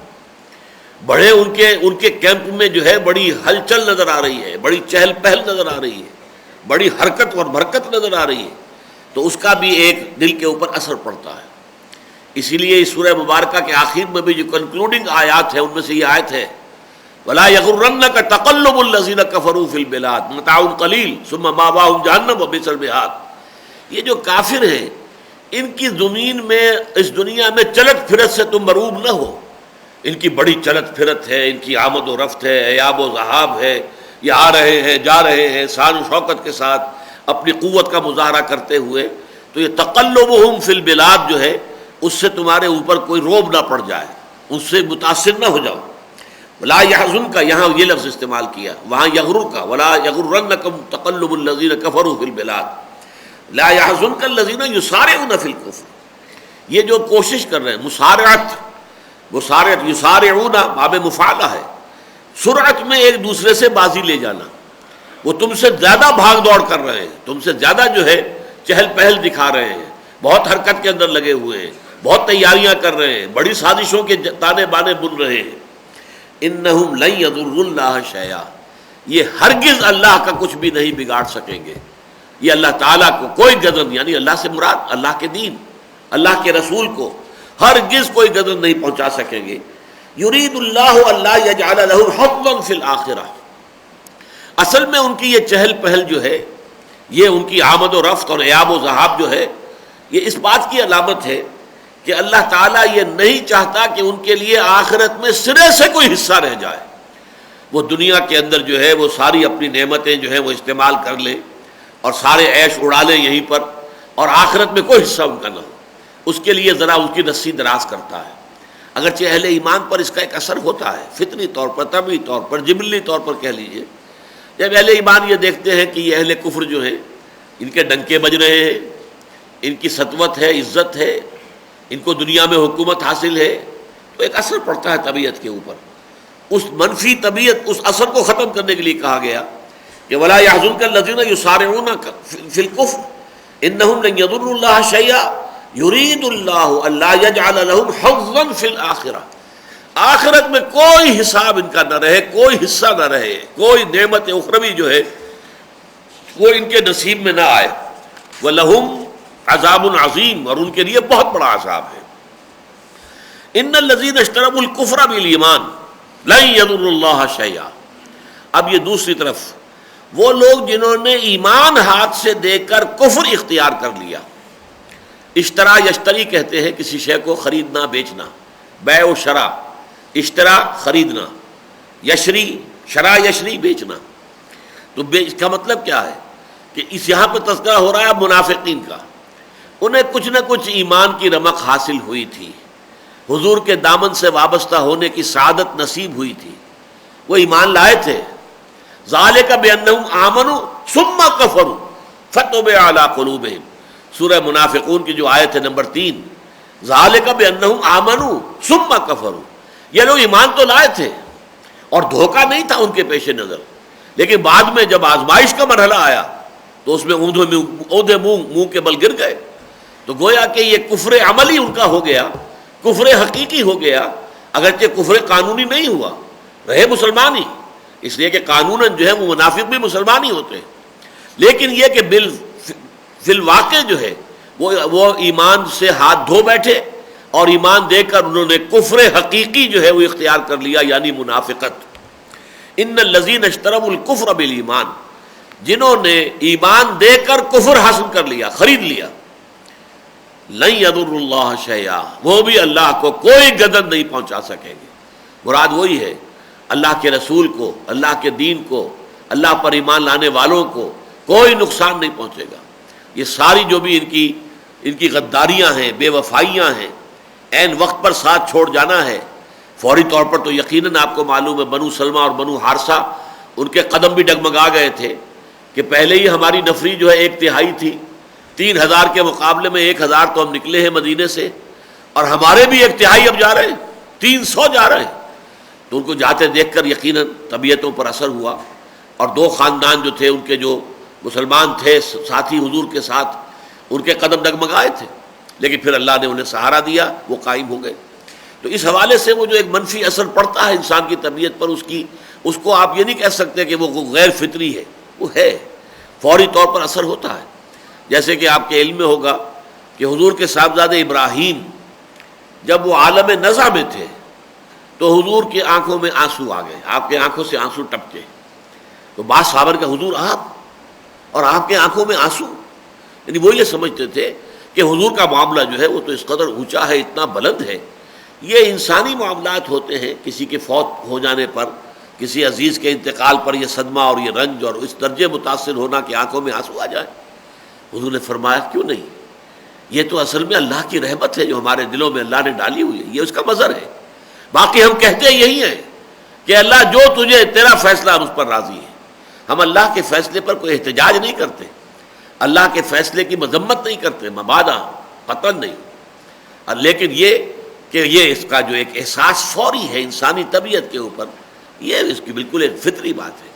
بڑے ان کے کیمپ میں جو ہے بڑی ہلچل نظر آ رہی ہے، بڑی چہل پہل نظر آ رہی ہے، بڑی حرکت اور برکت نظر آ رہی ہے، تو اس کا بھی ایک دل کے اوپر اثر پڑتا ہے. اسی لیے اس سورہ مبارکہ کے آخر میں بھی جو کنکلوڈنگ آیات ہیں ان میں سے یہ آیت ہے وَلَا يَغُرَّنَّكَ تَقَلُّبُ الَّذِينَ كَفَرُوا فِي الْبِلَادِ مَتَاعٌ قَلِيلٌ ثُمَّ مَأْوَاهُمْ جَهَنَّمُ وَبِئْسَ الْمِهَادُ. یہ جو کافر ہیں ان کی زمین میں اس دنیا میں چلت پھرت سے تم مرعوب نہ ہو. ان کی بڑی چلت پھرت ہے، ان کی آمد و رفت ہے، ایاب و ذہاب ہے، یہ آ رہے ہیں جا رہے ہیں شان و شوکت کے ساتھ اپنی قوت کا مظاہرہ کرتے ہوئے. تو یہ تقلبہم فی البلاد جو ہے اس سے تمہارے اوپر کوئی روب نہ پڑ جائے، اس سے متاثر نہ ہو جاؤ. لا يحزنک، یہاں یہ لفظ استعمال کیا، وہاں یغرک ولا یغرنکم تقلب الذین کفروا فی البلاد. لا يحزنک الذین یسارعون فی الکفر. یہ جو کوشش کر رہے ہیں، مسارعت یسارعون باب مفعلہ ہے، سرعت میں ایک دوسرے سے بازی لے جانا. وہ تم سے زیادہ بھاگ دوڑ کر رہے ہیں، تم سے زیادہ جو ہے چہل پہل دکھا رہے ہیں، بہت حرکت کے اندر لگے ہوئے ہیں، بہت تیاریاں کر رہے ہیں، بڑی سازشوں کے تانے بانے بن رہے ہیں. انہم لن یضروا اللہ شیئا، یہ ہرگز اللہ کا کچھ بھی نہیں بگاڑ سکیں گے. یہ اللہ تعالیٰ کو کوئی غضب، یعنی اللہ سے مراد اللہ کے دین، اللہ کے رسول کو ہرگز کوئی غضب نہیں پہنچا سکیں گے. یرید اللہ اللہ یجعل لہ حظا فی الآخرہ. اصل میں ان کی یہ چہل پہل جو ہے، یہ ان کی آمد و رفت اور ایاب و ذہاب جو ہے، یہ اس بات کی علامت ہے کہ اللہ تعالیٰ یہ نہیں چاہتا کہ ان کے لیے آخرت میں سرے سے کوئی حصہ رہ جائے. وہ دنیا کے اندر جو ہے وہ ساری اپنی نعمتیں جو ہیں وہ استعمال کر لیں اور سارے عیش اڑا لیں یہیں پر، اور آخرت میں کوئی حصہ ان کا نہ ہو. اس کے لیے ذرا اس کی رسی دراز کرتا ہے. اگرچہ اہل ایمان پر اس کا ایک اثر ہوتا ہے، فطری طور پر، طبعی طور پر، جبلی طور پر کہہ لیجئے. جب اہل ایمان یہ دیکھتے ہیں کہ یہ اہل کفر جو ہیں ان کے ڈنکے بج رہے ہیں، ان کی سطوت ہے، عزت ہے، ان کو دنیا میں حکومت حاصل ہے، تو ایک اثر پڑتا ہے طبیعت کے اوپر. اس منفی طبیعت، اس اثر کو ختم کرنے کے لیے کہا گیا کہ وَلَا يَحْزُنكَ الَّذِينَ يُسَارِعُونَ فِي الْكُفْرِ إِنَّهُمْ لَن يَضُرُّوا اللَّهَ شَيْئًا يُرِيدُ اللَّهُ أَلَّا يَجْعَلَ لَهُمْ حَظًّا فِي الْآخِرَةِ. آخرت میں کوئی حساب ان کا نہ رہے، کوئی حصہ نہ رہے، کوئی نعمت اخروی جو ہے وہ ان کے نصیب میں نہ آئے. وَلَهُمْ عَذَابٌ عَظِيمٌ، اور ان کے لیے بہت بڑا عذاب ہے. إِنَّ الَّذِينَ اشْتَرَوُا الْكُفْرَ بِالْإِيمَانِ لَن يَضُرُّوا اللَّهَ شَيْئًا. اب یہ دوسری طرف وہ لوگ جنہوں نے ایمان ہاتھ سے دے کر کفر اختیار کر لیا. اشترا یشتری کہتے ہیں کسی شے کو خریدنا بیچنا، بیع و شرا. اشترا خریدنا، یشری شرا یشری بیچنا. تو بیچ کا مطلب کیا ہے کہ اس یہاں پہ تذکرہ ہو رہا ہے منافقین کا. انہیں کچھ نہ کچھ ایمان کی رمق حاصل ہوئی تھی، حضور کے دامن سے وابستہ ہونے کی سعادت نصیب ہوئی تھی، وہ ایمان لائے تھے. ذالک بانہم آمنوا ثم کفروا فتبع علی قلوبہم. سورہ منافقون کی جو آیت ہے نمبر 3، ذالک بانہم آمنوا ثم کفروا. یہ لوگ ایمان تو لائے تھے اور دھوکہ نہیں تھا ان کے پیش نظر، لیکن بعد میں جب آزمائش کا مرحلہ آیا تو اس میں اودھے منہ کے بل گر گئے. تو گویا کہ یہ کفر عملی ان کا ہو گیا، کفر حقیقی ہو گیا. اگرچہ کفر قانونی نہیں ہوا، رہے مسلمان ہی، اس لیے کہ قانوناً جو ہے وہ منافق بھی مسلمان ہی ہوتے ہیں. لیکن یہ کہ فی الواقع جو ہے وہ ایمان سے ہاتھ دھو بیٹھے اور ایمان دے کر انہوں نے کفر حقیقی جو ہے وہ اختیار کر لیا، یعنی منافقت. ان الذین اشتروا الکفر بالایمان، جنہوں نے ایمان دے کر کفر حاصل کر لیا، خرید لیا. لن یضر اللہ شیئا، وہ بھی اللہ کو کوئی گدن نہیں پہنچا سکیں گے۔ مراد وہی ہے، اللہ کے رسول کو، اللہ کے دین کو، اللہ پر ایمان لانے والوں کو کوئی نقصان نہیں پہنچے گا۔ یہ ساری جو بھی ان کی غداریاں ہیں، بے وفائیاں ہیں، عین وقت پر ساتھ چھوڑ جانا ہے، فوری طور پر تو یقیناً آپ کو معلوم ہے بنو سلمہ اور بنو حارثہ ان کے قدم بھی ڈگمگا گئے تھے کہ پہلے ہی ہماری نفری جو ہے 1/3 تھی، 3000 کے مقابلے میں 1000 تو ہم نکلے ہیں مدینے سے، اور ہمارے بھی 1/3 اب جا رہے ہیں، 300 جا رہے ہیں۔ تو ان کو جاتے دیکھ کر یقیناً طبیعتوں پر اثر ہوا، اور 2 خاندان جو تھے ان کے جو مسلمان تھے ساتھی حضور کے ساتھ، ان کے قدم ڈگمگائے تھے، لیکن پھر اللہ نے انہیں سہارا دیا، وہ قائم ہو گئے۔ تو اس حوالے سے وہ جو ایک منفی اثر پڑتا ہے انسان کی طبیعت پر، اس کو آپ یہ نہیں کہہ سکتے کہ وہ غیر فطری ہے، وہ ہے، فوری طور پر اثر ہوتا ہے۔ جیسے کہ آپ کے علم میں ہوگا کہ حضور کے صاحبزادے ابراہیم جب وہ عالم نزع میں تھے تو حضور کی آنکھوں میں آنسو آ گئے، آپ کے آنکھوں سے آنسو ٹپکے۔ تو بعض صحابہ کہ حضور آپ اور آپ کے آنکھوں میں آنسو، یعنی وہ یہ سمجھتے تھے کہ حضور کا معاملہ جو ہے وہ تو اس قدر اونچا ہے، اتنا بلند ہے۔ یہ انسانی معاملات ہوتے ہیں، کسی کے فوت ہو جانے پر، کسی عزیز کے انتقال پر یہ صدمہ اور یہ رنج اور اس درجے متاثر ہونا کہ آنکھوں میں آنسو آ جائے۔ حضور نے فرمایا کیوں نہیں، یہ تو اصل میں اللہ کی رحمت ہے جو ہمارے دلوں میں اللہ نے ڈالی ہوئی ہے، یہ اس کا مظہر ہے۔ باقی ہم کہتے یہی ہیں کہ اللہ جو تجھے تیرا فیصلہ ہم اس پر راضی ہے، ہم اللہ کے فیصلے پر کوئی احتجاج نہیں کرتے، اللہ کے فیصلے کی مذمت نہیں کرتے، مبادہ قطعاً نہیں۔ لیکن یہ کہ یہ اس کا جو ایک احساس فوری ہے انسانی طبیعت کے اوپر، یہ اس کی بالکل ایک فطری بات ہے۔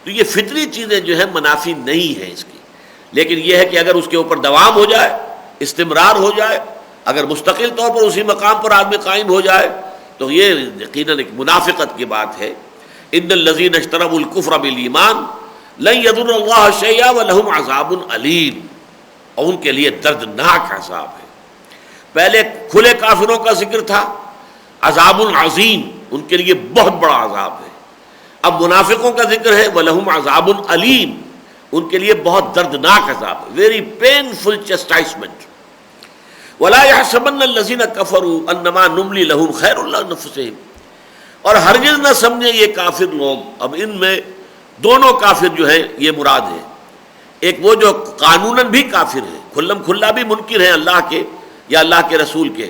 تو یہ فطری چیزیں جو ہیں منافی نہیں ہیں اس کی، لیکن یہ ہے کہ اگر اس کے اوپر دوام ہو جائے، استمرار ہو جائے، اگر مستقل طور پر اسی مقام پر آدمی قائم ہو جائے تو یہ یقیناً ایک منافقت کی بات ہے۔ ان الذین اشتروا الکفر بالایمان لن یضر اللہ شیئا ولہم عذاب علیم، اور ان کے لیے دردناک عذاب ہے۔ پہلے کھلے کافروں کا ذکر تھا، عذاب عظیم، ان کے لیے بہت بڑا عذاب ہے۔ اب منافقوں کا ذکر ہے، وَلَهُمْ عَذَابٌ علیم، ان کے لیے بہت دردناک عذاب ہے، ویری پینفل چسٹائسمنٹ۔ وَلَا يَحْسَبَنَّ الَّذِينَ كَفَرُوا أَنَّمَا نُمْلِي لَهُمْ خَيْرٌ لِأَنفُسِهِمْ، اور ہرگز نہ سمجھے یہ کافر لوگ، اب ان میں دونوں کافر جو ہیں یہ مراد ہے، ایک وہ جو قانوناً بھی کافر ہیں، کھلم کھلا بھی منکر ہیں اللہ کے یا اللہ کے رسول کے،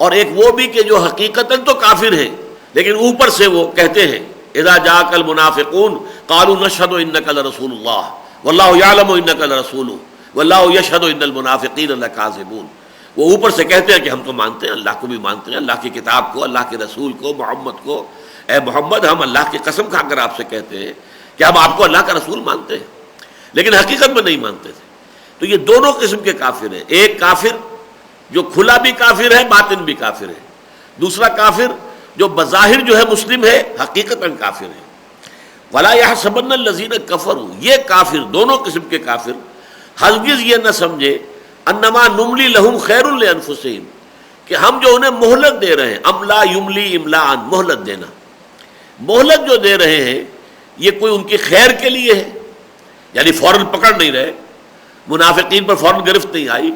اور ایک وہ بھی کہ جو حقیقتاً تو کافر ہیں لیکن اوپر سے وہ کہتے ہیں اذا جاءک المنافقون قالوا نشهد انک لرسول اللہ واللہ یعلم انک لرسولہ واللہ یشهد ان المنافقین لکاذبون، وہ اوپر سے کہتے ہیں کہ ہم تو مانتے ہیں، اللہ کو بھی مانتے ہیں، اللہ کی کتاب کو، اللہ کے رسول کو، محمد کو، اے محمد ہم اللہ کی قسم کھا کر آپ سے کہتے ہیں کہ ہم آپ کو اللہ کا رسول مانتے ہیں، لیکن حقیقت میں نہیں مانتے تھے۔ تو یہ دونوں قسم کے کافر ہیں، ایک کافر جو کھلا بھی کافر ہے، باطن بھی کافر ہے، دوسرا کافر جو بظاہر جو ہے مسلم ہے، حقیقتاً کافر ہے۔ وَلَا يَحْسَبَنَّ الَّذِينَ كَفَرُوا، یہ کافر دونوں قسم کے کافر ہرگز یہ نہ سمجھے انما نملی لہم خیر لانفسہم، کہ ہم جو انہیں مہلت دے رہے ہیں، املا یملی املاء، مہلت دینا، مہلت جو دے رہے ہیں یہ کوئی ان کی خیر کے لیے ہے، یعنی فوراً پکڑ نہیں رہے، منافقین پر فوراً گرفت نہیں آئی،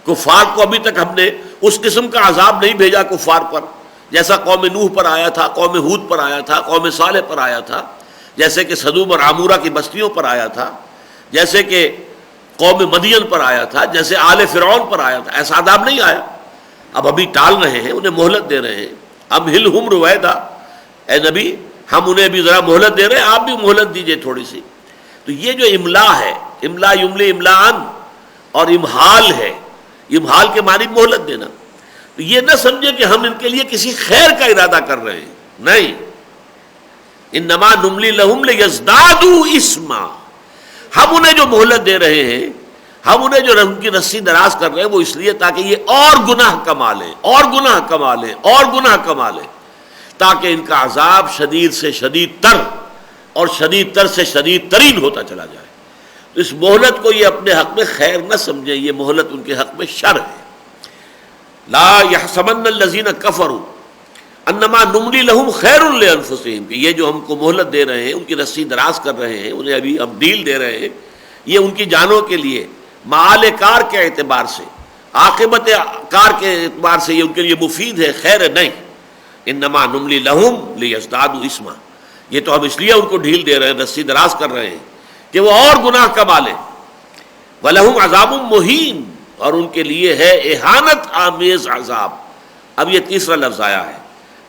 کفار کو ابھی تک ہم نے اس قسم کا عذاب نہیں بھیجا کفار پر جیسا قوم نوح پر آیا تھا، قوم ہود پر آیا تھا، قوم صالح پر آیا تھا، جیسے کہ سدوم اور عمورہ کی بستیوں پر آیا تھا، جیسے کہ قوم مدین پر آیا تھا، جیسے آل فرعون پر آیا تھا، ایسا عذاب نہیں آیا۔ اب ابھی ٹال رہے ہیں، انہیں مہلت دے رہے ہیں، امہلہم رویدا، اے نبی ہم انہیں بھی ذرا مہلت دے رہے ہیں، آپ بھی مہلت دیجئے تھوڑی سی۔ تو یہ جو املا ہے، املا یملی املاءن، اور امحال ہے، امحال کے معنی مہلت دینا، تو یہ نہ سمجھے کہ ہم ان کے لیے کسی خیر کا ارادہ کر رہے ہیں، نہیں، انما نملی لہم لیزدادوا اثما، ہم انہیں جو مہلت دے رہے ہیں، ہم انہیں جو ان کی رسی دراز کر رہے ہیں وہ اس لیے تاکہ یہ اور گناہ کما لیں، اور گناہ کما لیں، اور گناہ کما لیں، تاکہ ان کا عذاب شدید سے شدید تر اور شدید تر سے شدید ترین ہوتا چلا جائے۔ اس مہلت کو یہ اپنے حق میں خیر نہ سمجھیں، یہ مہلت ان کے حق میں شر ہے۔ لا يحسبن الذين كفروا انما نملی لہم خیر لانفسہم، کہ یہ جو ہم کو مہلت دے رہے ہیں، ان کی رسی دراز کر رہے ہیں، انہیں ابھی ہم ڈیل دے رہے ہیں، یہ ان کی جانوں کے لیے معال کار کے اعتبار سے عاقبت کار کے اعتبار سے یہ ان کے لیے مفید ہے، خیر نہیں. انما نملی لہم لیزدادوا اثما، یہ تو ہم اس لیے ان کو ڈھیل دے رہے ہیں، رسی دراز کر رہے ہیں کہ وہ اور گناہ کما لیں. وَلَهُمْ عَذَابٌ مُّهِینٌ، اور ان کے لیے ہے اہانت آمیز عذاب. اب یہ تیسرا لفظ آیا ہے،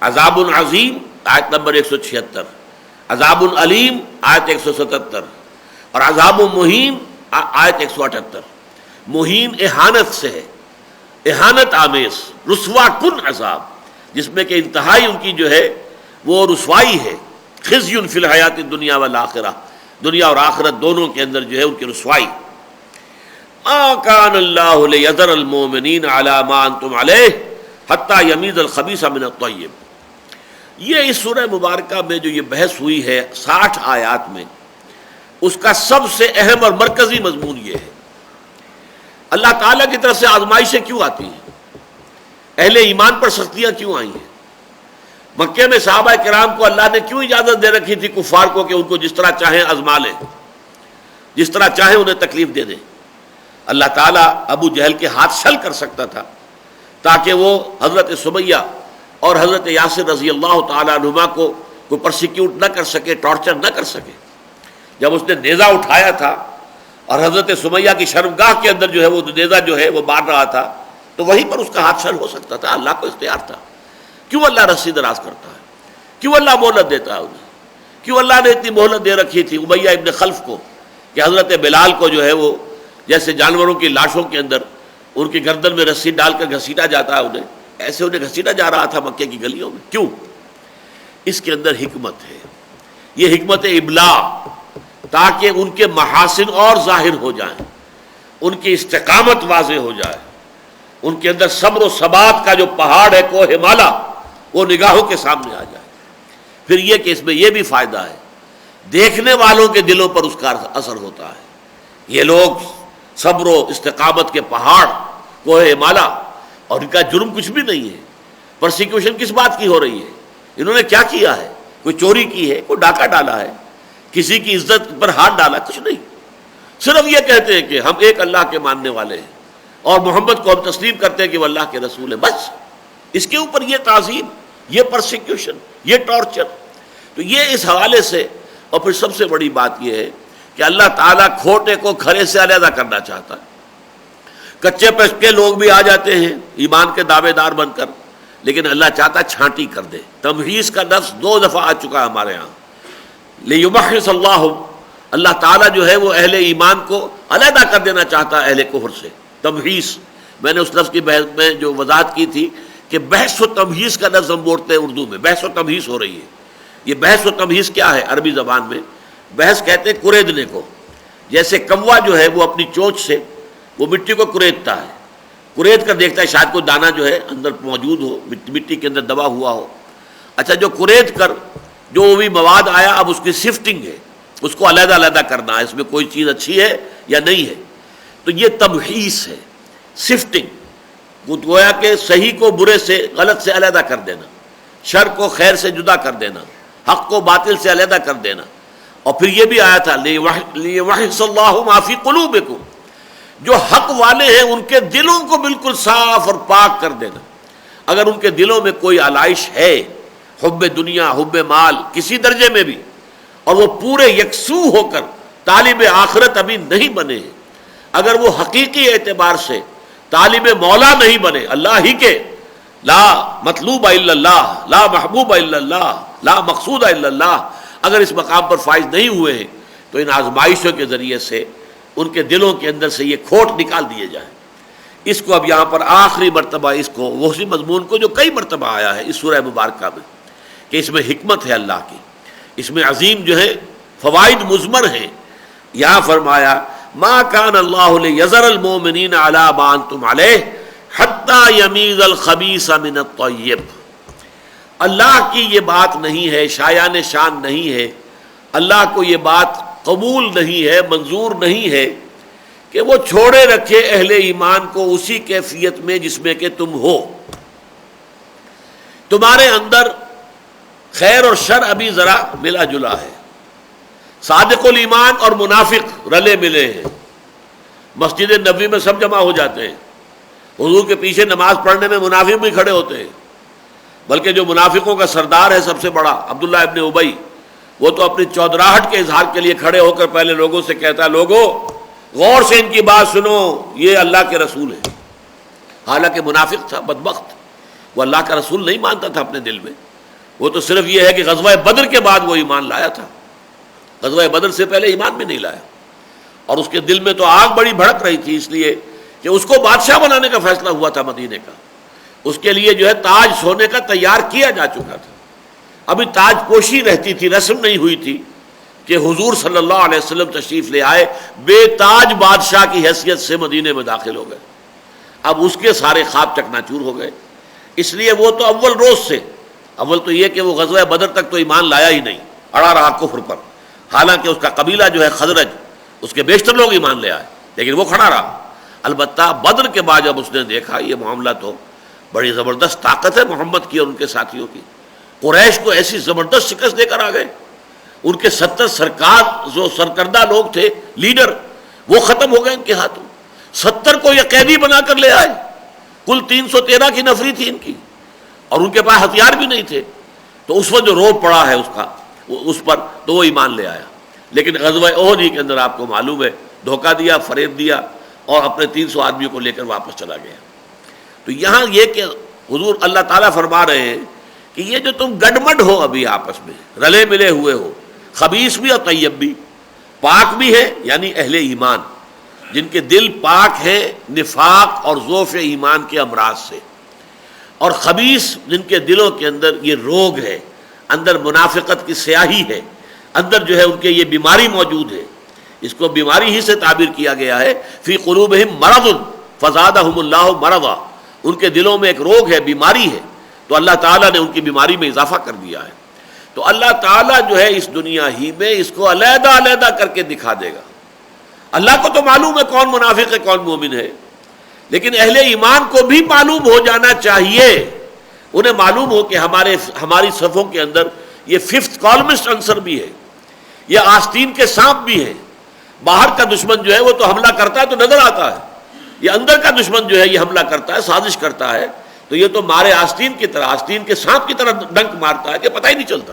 عذاب عظیم آیت نمبر 176، عذاب علیم آیت 177، اور عذاب مہین آیت 178. مہین اہانت سے ہے، اہانت آمیز، رسوا کن عذاب، جس میں کہ انتہائی ان کی جو ہے وہ رسوائی ہے. خزی فی الحیات الدنیا والآخرہ، دنیا اور آخرت دونوں کے اندر جو ہے ان کی رسوائی. ما کان اللہ لیذر المؤمنین علی ما انتم علیہ حتی یمیز الخبیث من الطیب. یہ اس سورہ مبارکہ میں جو یہ بحث ہوئی ہے 60 آیات میں، اس کا سب سے اہم اور مرکزی مضمون یہ ہے، اللہ تعالیٰ کی طرف سے آزمائشیں کیوں آتی ہیں، اہل ایمان پر سختیاں کیوں آئی ہیں. مکے میں صحابہ کرام کو اللہ نے کیوں اجازت دے رکھی تھی کفار کو کہ ان کو جس طرح چاہیں آزما لیں، جس طرح چاہیں انہیں تکلیف دے دیں. اللہ تعالیٰ ابو جہل کے ہاتھ شل کر سکتا تھا تاکہ وہ حضرت سمیہ اور حضرت یاسر رضی اللہ تعالیٰ عنہما کو کوئی پرسیکیوٹ نہ کر سکے، ٹارچر نہ کر سکے. جب اس نے نیزہ اٹھایا تھا اور حضرت سمیہ کی شرمگاہ کے اندر جو ہے وہ نیزہ جو ہے وہ مار رہا تھا، تو وہیں پر اس کا ہاتھ شل ہو سکتا تھا. اللہ کو اختیار تھا. کیوں اللہ رسی دراز کرتا ہے؟ کیوں اللہ مہلت دیتا ہے انہیں؟ کیوں اللہ نے اتنی مہلت دے رکھی تھی امیہ ابن خلف کو کہ حضرت بلال کو جو ہے وہ جیسے جانوروں کی لاشوں کے اندر ان کی گردن میں رسی ڈال کر گھسیٹا جاتا ہے، ایسے انہیں گھسیٹا جا رہا تھا مکے کی گلیوں میں. کیوں؟ اس کے اندر حکمت ہے، یہ حکمت ابلاغ، تاکہ ان کے محاسن اور ظاہر ہو جائیں، ان کی استقامت واضح ہو جائے، ان کے اندر صبر و ثبات کا جو پہاڑ ہے کوہ مالا وہ نگاہوں کے سامنے آ جائے. پھر یہ کہ اس میں یہ بھی فائدہ ہے، دیکھنے والوں کے دلوں پر اس کا اثر ہوتا ہے. یہ لوگ صبر و استقامت کے پہاڑ کوہ مالا، اور ان کا جرم کچھ بھی نہیں ہے. پرسیکیوشن کس بات کی ہو رہی ہے؟ انہوں نے کیا کیا ہے؟ کوئی چوری کی ہے، کوئی ڈاکہ ڈالا ہے، کسی کی عزت پر ہاتھ ڈالا؟ کچھ نہیں. صرف یہ کہتے ہیں کہ ہم ایک اللہ کے ماننے والے ہیں اور محمد کو ہم تسلیم کرتے ہیں کہ وہ اللہ کے رسول ہے. بس اس کے اوپر یہ تعظیم، یہ پرسیکیوشن، یہ ٹارچر. تو یہ اس حوالے سے. اور پھر سب سے بڑی بات یہ ہے کہ اللہ تعالیٰ کھوٹے کو کھرے سے علیحدہ کرنا چاہتا ہے. کچے پکے لوگ بھی آ جاتے ہیں ایمان کے دعوے دار بن کر، لیکن اللہ چاہتا چھانٹی کر دے. تمحیص کا لفظ 2 دفعہ آ چکا ہے ہمارے ہاں. لیمحص اللہ تعالیٰ جو ہے وہ اہل ایمان کو علیحدہ کر دینا چاہتا ہے اہل کفر سے. تمحیص، میں نے اس لفظ کی بحث میں جو وضاحت کی تھی کہ بحث و تمحیص کا لفظ ہم بولتے ہیں اردو میں، بحث و تمحیص ہو رہی ہے. یہ بحث و تمحیص کیا ہے عربی زبان میں؟ بحث کہتے ہیں کریدنے کو. جیسے کوا جو ہے وہ اپنی چونچ سے وہ مٹی کو کریدتا ہے، کرید کر دیکھتا ہے شاید کوئی دانہ جو ہے اندر موجود ہو، مٹی کے اندر دبا ہوا ہو. اچھا، جو کرید کر جو بھی مواد آیا اب اس کی سفٹنگ ہے، اس کو علیحدہ علیحدہ کرنا ہے، اس میں کوئی چیز اچھی ہے یا نہیں ہے. تو یہ تمحیص ہے، سفٹنگ. گویا کہ صحیح کو برے سے، غلط سے علیحدہ کر دینا، شر کو خیر سے جدا کر دینا، حق کو باطل سے علیحدہ کر دینا. اور پھر یہ بھی آیا تھا لیمحص اللہ ما فی قلوبکم، جو حق والے ہیں ان کے دلوں کو بالکل صاف اور پاک کر دینا. اگر ان کے دلوں میں کوئی علائش ہے، حب دنیا، حب مال کسی درجے میں بھی، اور وہ پورے یکسو ہو کر طالب آخرت ابھی نہیں بنے ہیں، اگر وہ حقیقی اعتبار سے طالب مولا نہیں بنے، اللہ ہی کے، لا مطلوب الا اللہ، لا محبوب الا اللہ، لا مقصود الا اللہ، اگر اس مقام پر فائز نہیں ہوئے ہیں تو ان آزمائشوں کے ذریعے سے ان کے دلوں کے اندر سے یہ کھوٹ نکال دیے جائیں. اس کو اب یہاں پر آخری مرتبہ اس کو وہی مضمون کو جو کئی مرتبہ آیا ہے اس سورہ مبارکہ میں کہ اس میں حکمت ہے اللہ کی، اس میں عظیم جو ہے فوائد مضمر ہیں. یہاں فرمایا ما کان اللہ لیذر المؤمنین علی ما انتم علیہ حتی یمیز الخبیث من الطیب. اللہ کی یہ بات نہیں ہے، شایان شان نہیں ہے، اللہ کو یہ بات قبول نہیں ہے، منظور نہیں ہے کہ وہ چھوڑے رکھے اہل ایمان کو اسی کیفیت میں جس میں کہ تم ہو. تمہارے اندر خیر اور شر ابھی ذرا ملا جلا ہے، صادق الایمان اور منافق رلے ملے ہیں. مسجد نبوی میں سب جمع ہو جاتے ہیں، حضور کے پیچھے نماز پڑھنے میں منافق بھی کھڑے ہوتے ہیں، بلکہ جو منافقوں کا سردار ہے سب سے بڑا عبداللہ ابن ابی، وہ تو اپنی چودراہٹ کے اظہار کے لیے کھڑے ہو کر پہلے لوگوں سے کہتا ہے لوگوں غور سے ان کی بات سنو، یہ اللہ کے رسول ہے۔ حالانکہ منافق تھا، بدبخت، وہ اللہ کا رسول نہیں مانتا تھا اپنے دل میں، وہ تو صرف یہ ہے کہ غزوہ بدر کے بعد وہ ایمان لایا تھا، غزوہ بدر سے پہلے ایمان بھی نہیں لایا، اور اس کے دل میں تو آگ بڑی بھڑک رہی تھی، اس لیے کہ اس کو بادشاہ بنانے کا فیصلہ ہوا تھا مدینے کا، اس کے لیے جو ہے تاج سونے کا تیار کیا جا چکا تھا، ابھی تاج پوشی رہتی تھی، رسم نہیں ہوئی تھی کہ حضور صلی اللہ علیہ وسلم تشریف لے آئے، بے تاج بادشاہ کی حیثیت سے مدینے میں داخل ہو گئے، اب اس کے سارے خواب چکناچور ہو گئے۔ اس لیے وہ تو اول روز سے، اول تو یہ کہ وہ غزوہ بدر تک تو ایمان لایا ہی نہیں، اڑا رہا کفر پر، حالانکہ اس کا قبیلہ جو ہے خزرج، اس کے بیشتر لوگ ایمان لے آئے، لیکن وہ کھڑا رہا۔ البتہ بدر کے بعد جب اس نے دیکھا یہ معاملہ تو بڑی زبردست طاقت ہے محمد کی اور ان کے ساتھیوں کی، قریش کو ایسی زبردست شکست دے کر آ گئے، ان کے 70 سرکار جو سرکردہ لوگ تھے، لیڈر، وہ ختم ہو گئے ان کے ہاتھوں، 70 کو یہ قیدی بنا کر لے آئے، کل 313 کی نفری تھی ان کی، اور ان کے پاس ہتھیار بھی نہیں تھے، تو اس وقت جو روب پڑا ہے اس کا اس پر، تو وہ ایمان لے آیا۔ لیکن غزوہ احد کے اندر آپ کو معلوم ہے دھوکہ دیا، فریب دیا، اور اپنے 300 آدمیوں کو لے کر واپس چلا گیا۔ تو یہاں یہ کہ حضور اللہ تعالیٰ فرما رہے ہیں کہ یہ جو تم گڈمڈ ہو ابھی آپس میں رلے ملے ہوئے ہو، خبیث بھی اور طیب بھی، پاک بھی ہے یعنی اہل ایمان جن کے دل پاک ہیں نفاق اور ضعف ایمان کے امراض سے، اور خبیث جن کے دلوں کے اندر یہ روگ ہے، اندر منافقت کی سیاہی ہے، اندر جو ہے ان کے یہ بیماری موجود ہے، اس کو بیماری ہی سے تعبیر کیا گیا ہے، فی قلوبہم مرض فزادہم اللہ مرضا، ان کے دلوں میں ایک روگ ہے، بیماری ہے، تو اللہ تعالیٰ نے ان کی بیماری میں اضافہ کر دیا ہے۔ تو اللہ تعالیٰ جو ہے اس دنیا ہی میں اس کو علیحدہ علیحدہ کر کے دکھا دے گا۔ اللہ کو تو معلوم ہے کون منافق ہے کون مومن ہے، لیکن اہل ایمان کو بھی معلوم ہو جانا چاہیے، انہیں معلوم ہو کہ ہماری صفوں کے اندر یہ 5th کالمسٹ عنصر بھی ہے، یہ آستین کے سانپ بھی ہے۔ باہر کا دشمن جو ہے وہ تو حملہ کرتا ہے تو نظر آتا ہے، یہ اندر کا دشمن جو ہے یہ حملہ کرتا ہے، سازش کرتا ہے، تو یہ تو مارے آستین کی طرح، آستین کے سانپ کی طرح ڈنک مارتا ہے کہ پتہ ہی نہیں چلتا۔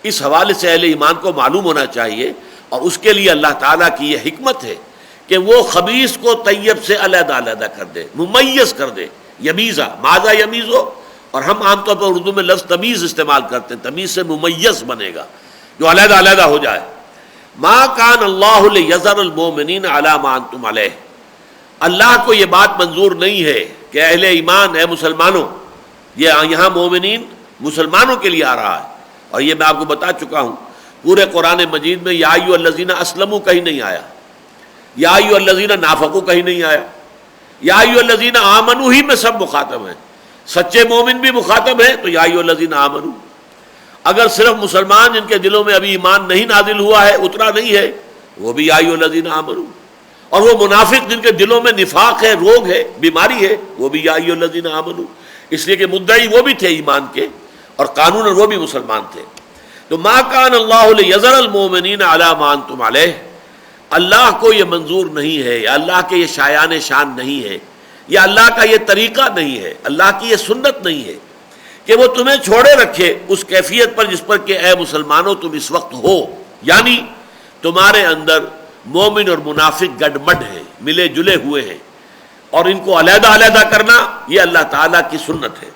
اس حوالے سے اہل ایمان کو معلوم ہونا چاہیے، اور اس کے لیے اللہ تعالیٰ کی یہ حکمت ہے کہ وہ خبیث کو طیب سے علیحدہ علیحدہ کر دے، ممیز کر دے، یمیزہ، ماذا یمیزو، اور ہم عام طور پر اردو میں لفظ تمیز استعمال کرتے ہیں، تمیز سے ممیز بنے گا، جو علیحدہ علیحدہ ہو جائے۔ ما کان اللہ لیذر المؤمنین علی ما انتم علیہ، اللہ کو یہ بات منظور نہیں ہے کہ اہل ایمان، اے مسلمانوں، یہ یہاں مومنین مسلمانوں کے لیے آ رہا ہے، اور یہ میں آپ کو بتا چکا ہوں پورے قرآن مجید میں یا ایھا الذین اسلموا کہیں نہیں آیا، یا ایھا الذین نافقوا کہیں نہیں آیا، یا ایھا الذین آمنوا ہی میں سب مخاطب ہیں، سچے مومن بھی مخاطب ہیں تو یا ایھا الذین آمنوا۔ اگر صرف مسلمان جن کے دلوں میں ابھی ایمان نہیں نازل ہوا ہے، اترا نہیں ہے، وہ بھی یا ایھا الذین آمنوا، اور وہ منافق جن کے دلوں میں نفاق ہے، روگ ہے، بیماری ہے، وہ بھی یا ایھا الذین آمنوا، اس لیے کہ مدعی وہ بھی تھے ایمان کے اور قانون وہ بھی مسلمان تھے۔ تو ما کان اللہ لیذر المؤمنین علی ما انتم علیہ، اللہ کو یہ منظور نہیں ہے، یا اللہ کے یہ شایان شان نہیں ہے، یا اللہ کا یہ طریقہ نہیں ہے، اللہ کی یہ سنت نہیں ہے کہ وہ تمہیں چھوڑے رکھے اس کیفیت پر جس پر کہ اے مسلمانوں تم اس وقت ہو، یعنی تمہارے اندر مومن اور منافق گڈمڈ ہیں، ملے جلے ہوئے ہیں، اور ان کو علیحدہ علیحدہ کرنا یہ اللہ تعالیٰ کی سنت ہے۔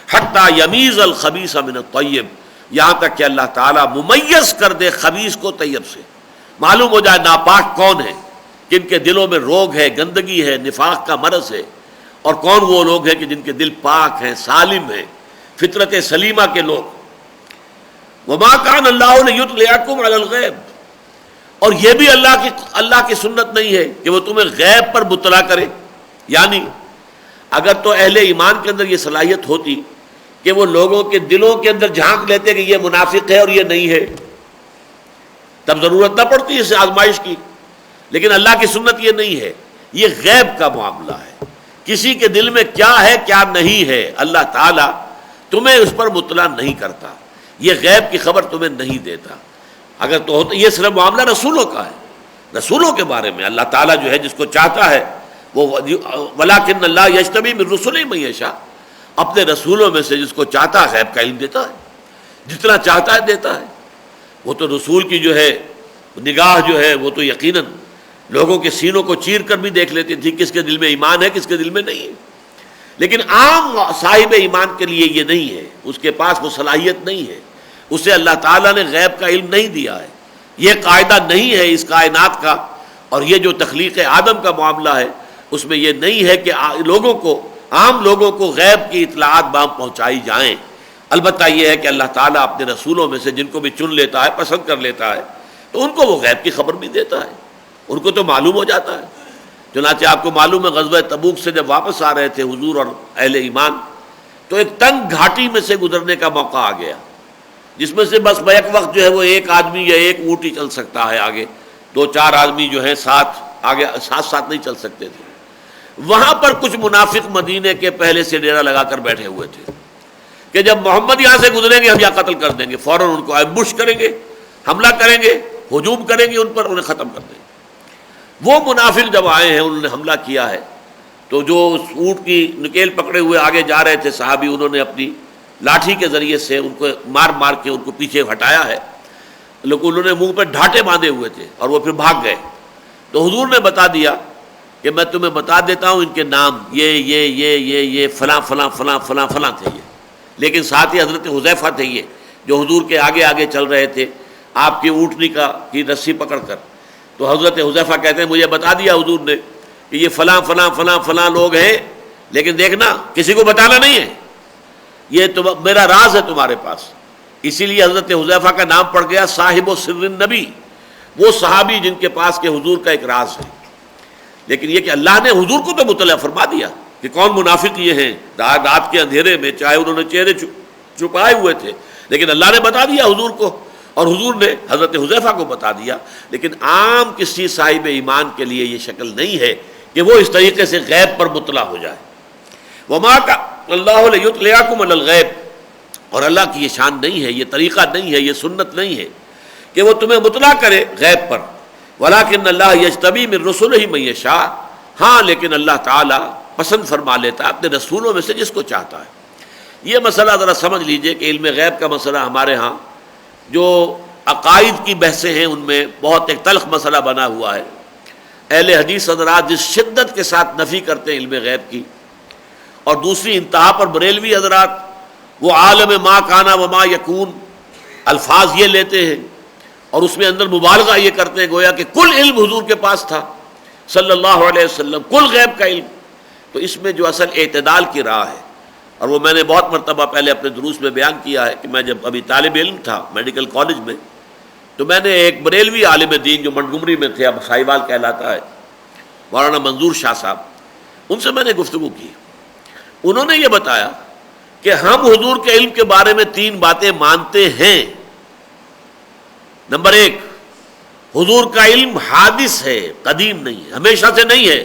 حتیٰ یمیز الخبیث من الطیب، یہاں تک کہ اللہ تعالیٰ ممیز کر دے خبیث کو طیب سے، معلوم ہو جائے ناپاک کون ہے، کن کے دلوں میں روگ ہے، گندگی ہے، نفاق کا مرض ہے، اور کون وہ لوگ ہیں کہ جن کے دل پاک ہیں، سالم ہیں، فطرت سلیمہ کے لوگ۔ وما کان اللہ لیطلعکم علی الغیب، اور یہ بھی اللہ کی سنت نہیں ہے کہ وہ تمہیں غیب پر مطلع کرے، یعنی اگر تو اہل ایمان کے اندر یہ صلاحیت ہوتی کہ وہ لوگوں کے دلوں کے اندر جھانک لیتے کہ یہ منافق ہے اور یہ نہیں ہے، تب ضرورت نہ پڑتی اس آزمائش کی، لیکن اللہ کی سنت یہ نہیں ہے، یہ غیب کا معاملہ ہے، کسی کے دل میں کیا ہے کیا نہیں ہے اللہ تعالیٰ تمہیں اس پر مطلع نہیں کرتا، یہ غیب کی خبر تمہیں نہیں دیتا۔ اگر تو ہوتا، یہ صرف معاملہ رسولوں کا ہے، رسولوں کے بارے میں اللہ تعالیٰ جو ہے جس کو چاہتا ہے وہ ولیکن اللہ یجتبی من رسلہ من یشاء، اپنے رسولوں میں سے جس کو چاہتا ہے غیب کا علم دیتا ہے، جتنا چاہتا ہے دیتا ہے۔ وہ تو رسول کی جو ہے نگاہ جو ہے وہ تو یقیناً لوگوں کے سینوں کو چیر کر بھی دیکھ لیتی تھی کس کے دل میں ایمان ہے کس کے دل میں نہیں ہے، لیکن عام صاحب ایمان کے لیے یہ نہیں ہے، اس کے پاس وہ صلاحیت نہیں ہے، اسے اللہ تعالیٰ نے غیب کا علم نہیں دیا ہے، یہ قاعدہ نہیں ہے اس کائنات کا، اور یہ جو تخلیق آدم کا معاملہ ہے اس میں یہ نہیں ہے کہ لوگوں کو، عام لوگوں کو غیب کی اطلاعات بام پہنچائی جائیں۔ البتہ یہ ہے کہ اللہ تعالیٰ اپنے رسولوں میں سے جن کو بھی چن لیتا ہے، پسند کر لیتا ہے، تو ان کو وہ غیب کی خبر بھی دیتا ہے، ان کو تو معلوم ہو جاتا ہے۔ چنانچہ آپ کو معلوم ہے غزوہ تبوک سے جب واپس آ رہے تھے حضور اور اہل ایمان، تو ایک تنگ گھاٹی میں سے گزرنے کا موقع آ گیا، جس میں سے بس بیک وقت جو ہے وہ ایک آدمی یا ایک اونٹ ہی چل سکتا ہے، آگے دو چار آدمی جو ہے ساتھ نہیں چل سکتے تھے۔ وہاں پر کچھ منافق مدینے کے پہلے سے ڈیرا لگا کر بیٹھے ہوئے تھے کہ جب محمد یہاں سے گزریں گے ہم یہاں قتل کر دیں گے، فوراً ان کو ایمبوش کریں گے، حملہ کریں گے، ہجوم کریں گے ان پر، انہیں ختم کر دیں گے۔ وہ منافق جب آئے ہیں انہوں نے حملہ کیا ہے، تو جو اونٹ کی نکیل پکڑے ہوئے آگے جا رہے تھے صحابی، انہوں نے اپنی لاٹھی کے ذریعے سے ان کو مار مار کے ان کو پیچھے ہٹایا ہے، لیکن انہوں نے منہ پہ ڈھانٹے باندھے ہوئے تھے اور وہ پھر بھاگ گئے۔ تو حضور نے بتا دیا کہ میں تمہیں بتا دیتا ہوں ان کے نام، یہ فلاں فلاں فلاں فلاں فلاں تھے یہ، لیکن ساتھ ہی حضرت حذیفہ تھے یہ جو حضور کے آگے آگے چل رہے تھے آپ کی اونٹنی کی رسی پکڑ کر۔ تو حضرت حذیفہ کہتے ہیں مجھے بتا دیا حضور نے کہ یہ فلاں فلاں فلاں فلاں لوگ ہیں، لیکن دیکھنا کسی کو بتانا نہیں ہے، یہ میرا راز ہے تمہارے پاس۔ اسی لیے حضرت حذیفہ کا نام پڑ گیا صاحب و سر النبی، وہ صحابی جن کے پاس کہ حضور کا ایک راز ہے۔ لیکن یہ کہ اللہ نے حضور کو تو مطلع فرما دیا کہ کون منافق یہ ہیں، رات کے اندھیرے میں چاہے انہوں نے چہرے چھپائے ہوئے تھے، لیکن اللہ نے بتا دیا حضور کو، اور حضور نے حضرت حذیفہ کو بتا دیا۔ لیکن عام کسی صاحب ایمان کے لیے یہ شکل نہیں ہے کہ وہ اس طریقے سے غیب پر مطلع ہو جائے۔ وما کا اللہ لیطلعکم علی الغیب، اور اللہ کی یہ شان نہیں ہے، یہ طریقہ نہیں ہے، یہ سنت نہیں ہے کہ وہ تمہیں مطلع کرے غیب پر۔ ولیکن اللہ یجتبی من رسلہ من یشاء، ہاں لیکن اللہ تعالیٰ پسند فرما لیتا ہے اپنے رسولوں میں سے جس کو چاہتا ہے۔ یہ مسئلہ ذرا سمجھ لیجئے کہ علم غیب کا مسئلہ ہمارے ہاں جو عقائد کی بحثیں ہیں ان میں بہت ایک تلخ مسئلہ بنا ہوا ہے۔ اہل حدیث حضرات جس شدت کے ساتھ نفی کرتے ہیں علم غیب کی، اور دوسری انتہا پر بریلوی حضرات وہ عالم ما کانا وما یکون الفاظ یہ لیتے ہیں اور اس میں اندر مبالغہ یہ کرتے ہیں گویا کہ کل علم حضور کے پاس تھا صلی اللہ علیہ وسلم، کل غیب کا علم۔ تو اس میں جو اصل اعتدال کی راہ ہے، اور وہ میں نے بہت مرتبہ پہلے اپنے دروس میں بیان کیا ہے کہ میں جب ابھی طالب علم تھا میڈیکل کالج میں، تو میں نے ایک بریلوی عالم دین جو منٹگمری میں تھے، اب سائیوال کہلاتا ہے، مولانا منظور شاہ صاحب، ان سے میں نے گفتگو کی۔ انہوں نے یہ بتایا کہ ہم حضور کے علم کے بارے میں 3 باتیں مانتے ہیں۔ نمبر 1، حضور کا علم حادث ہے، قدیم نہیں ہے، ہمیشہ سے نہیں ہے،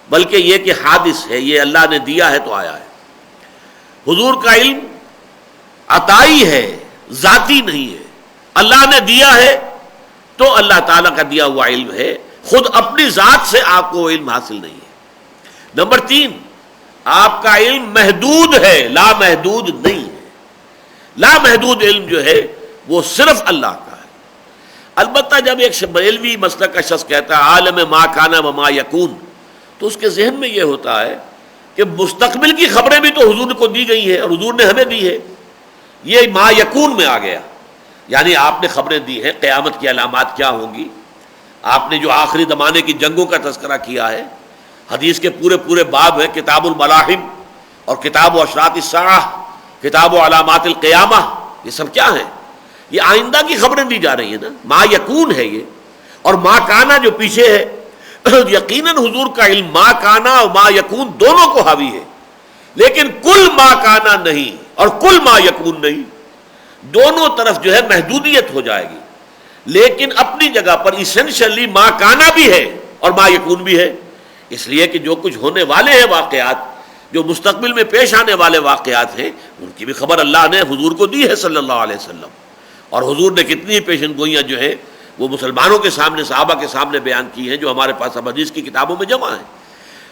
بلکہ یہ کہ حادث ہے، یہ اللہ نے دیا ہے تو آیا ہے۔ حضور کا علم عطائی ہے، ذاتی نہیں ہے، اللہ نے دیا ہے تو اللہ تعالیٰ کا دیا ہوا علم ہے، خود اپنی ذات سے آپ کو علم حاصل نہیں ہے۔ نمبر 3، آپ کا علم محدود ہے، لا محدود نہیں ہے۔ لا محدود علم جو ہے وہ صرف اللہ کا ہے۔ البتہ جب ایک بریلوی مسلک کا شخص کہتا ہے عالم ما کانا وما یکون، تو اس کے ذہن میں یہ ہوتا ہے کہ مستقبل کی خبریں بھی تو حضور کو دی گئی ہیں اور حضور نے ہمیں دی ہے، یہ ما یکون میں آ گیا، یعنی آپ نے خبریں دی ہیں قیامت کی علامات کیا ہوں گی، آپ نے جو آخری زمانے کی جنگوں کا تذکرہ کیا ہے، حدیث کے پورے باب ہیں، کتاب الملاحم اور کتاب و اشراط الساعہ، کتاب و علامات القیامہ، یہ سب کیا ہیں؟ یہ آئندہ کی خبریں دی جا رہی ہیں نا، ما یکون ہے یہ، اور ما کانا جو پیچھے ہے، یقیناً حضور کا علم ما کانا اور ما یکون دونوں کو حاوی ہے، لیکن کل ما کانا نہیں اور کل ما یکون نہیں، دونوں طرف جو ہے محدودیت ہو جائے گی، لیکن اپنی جگہ پر ایسنشلی ما کانا بھی ہے اور ما یکون بھی ہے، اس لیے کہ جو کچھ ہونے والے ہیں واقعات، جو مستقبل میں پیش آنے والے واقعات ہیں، ان کی بھی خبر اللہ نے حضور کو دی ہے صلی اللہ علیہ وسلم، اور حضور نے کتنی پیشن گوئیاں جو ہیں وہ مسلمانوں کے سامنے، صحابہ کے سامنے بیان کی ہیں، جو ہمارے پاس اب حدیث کی کتابوں میں جمع ہیں۔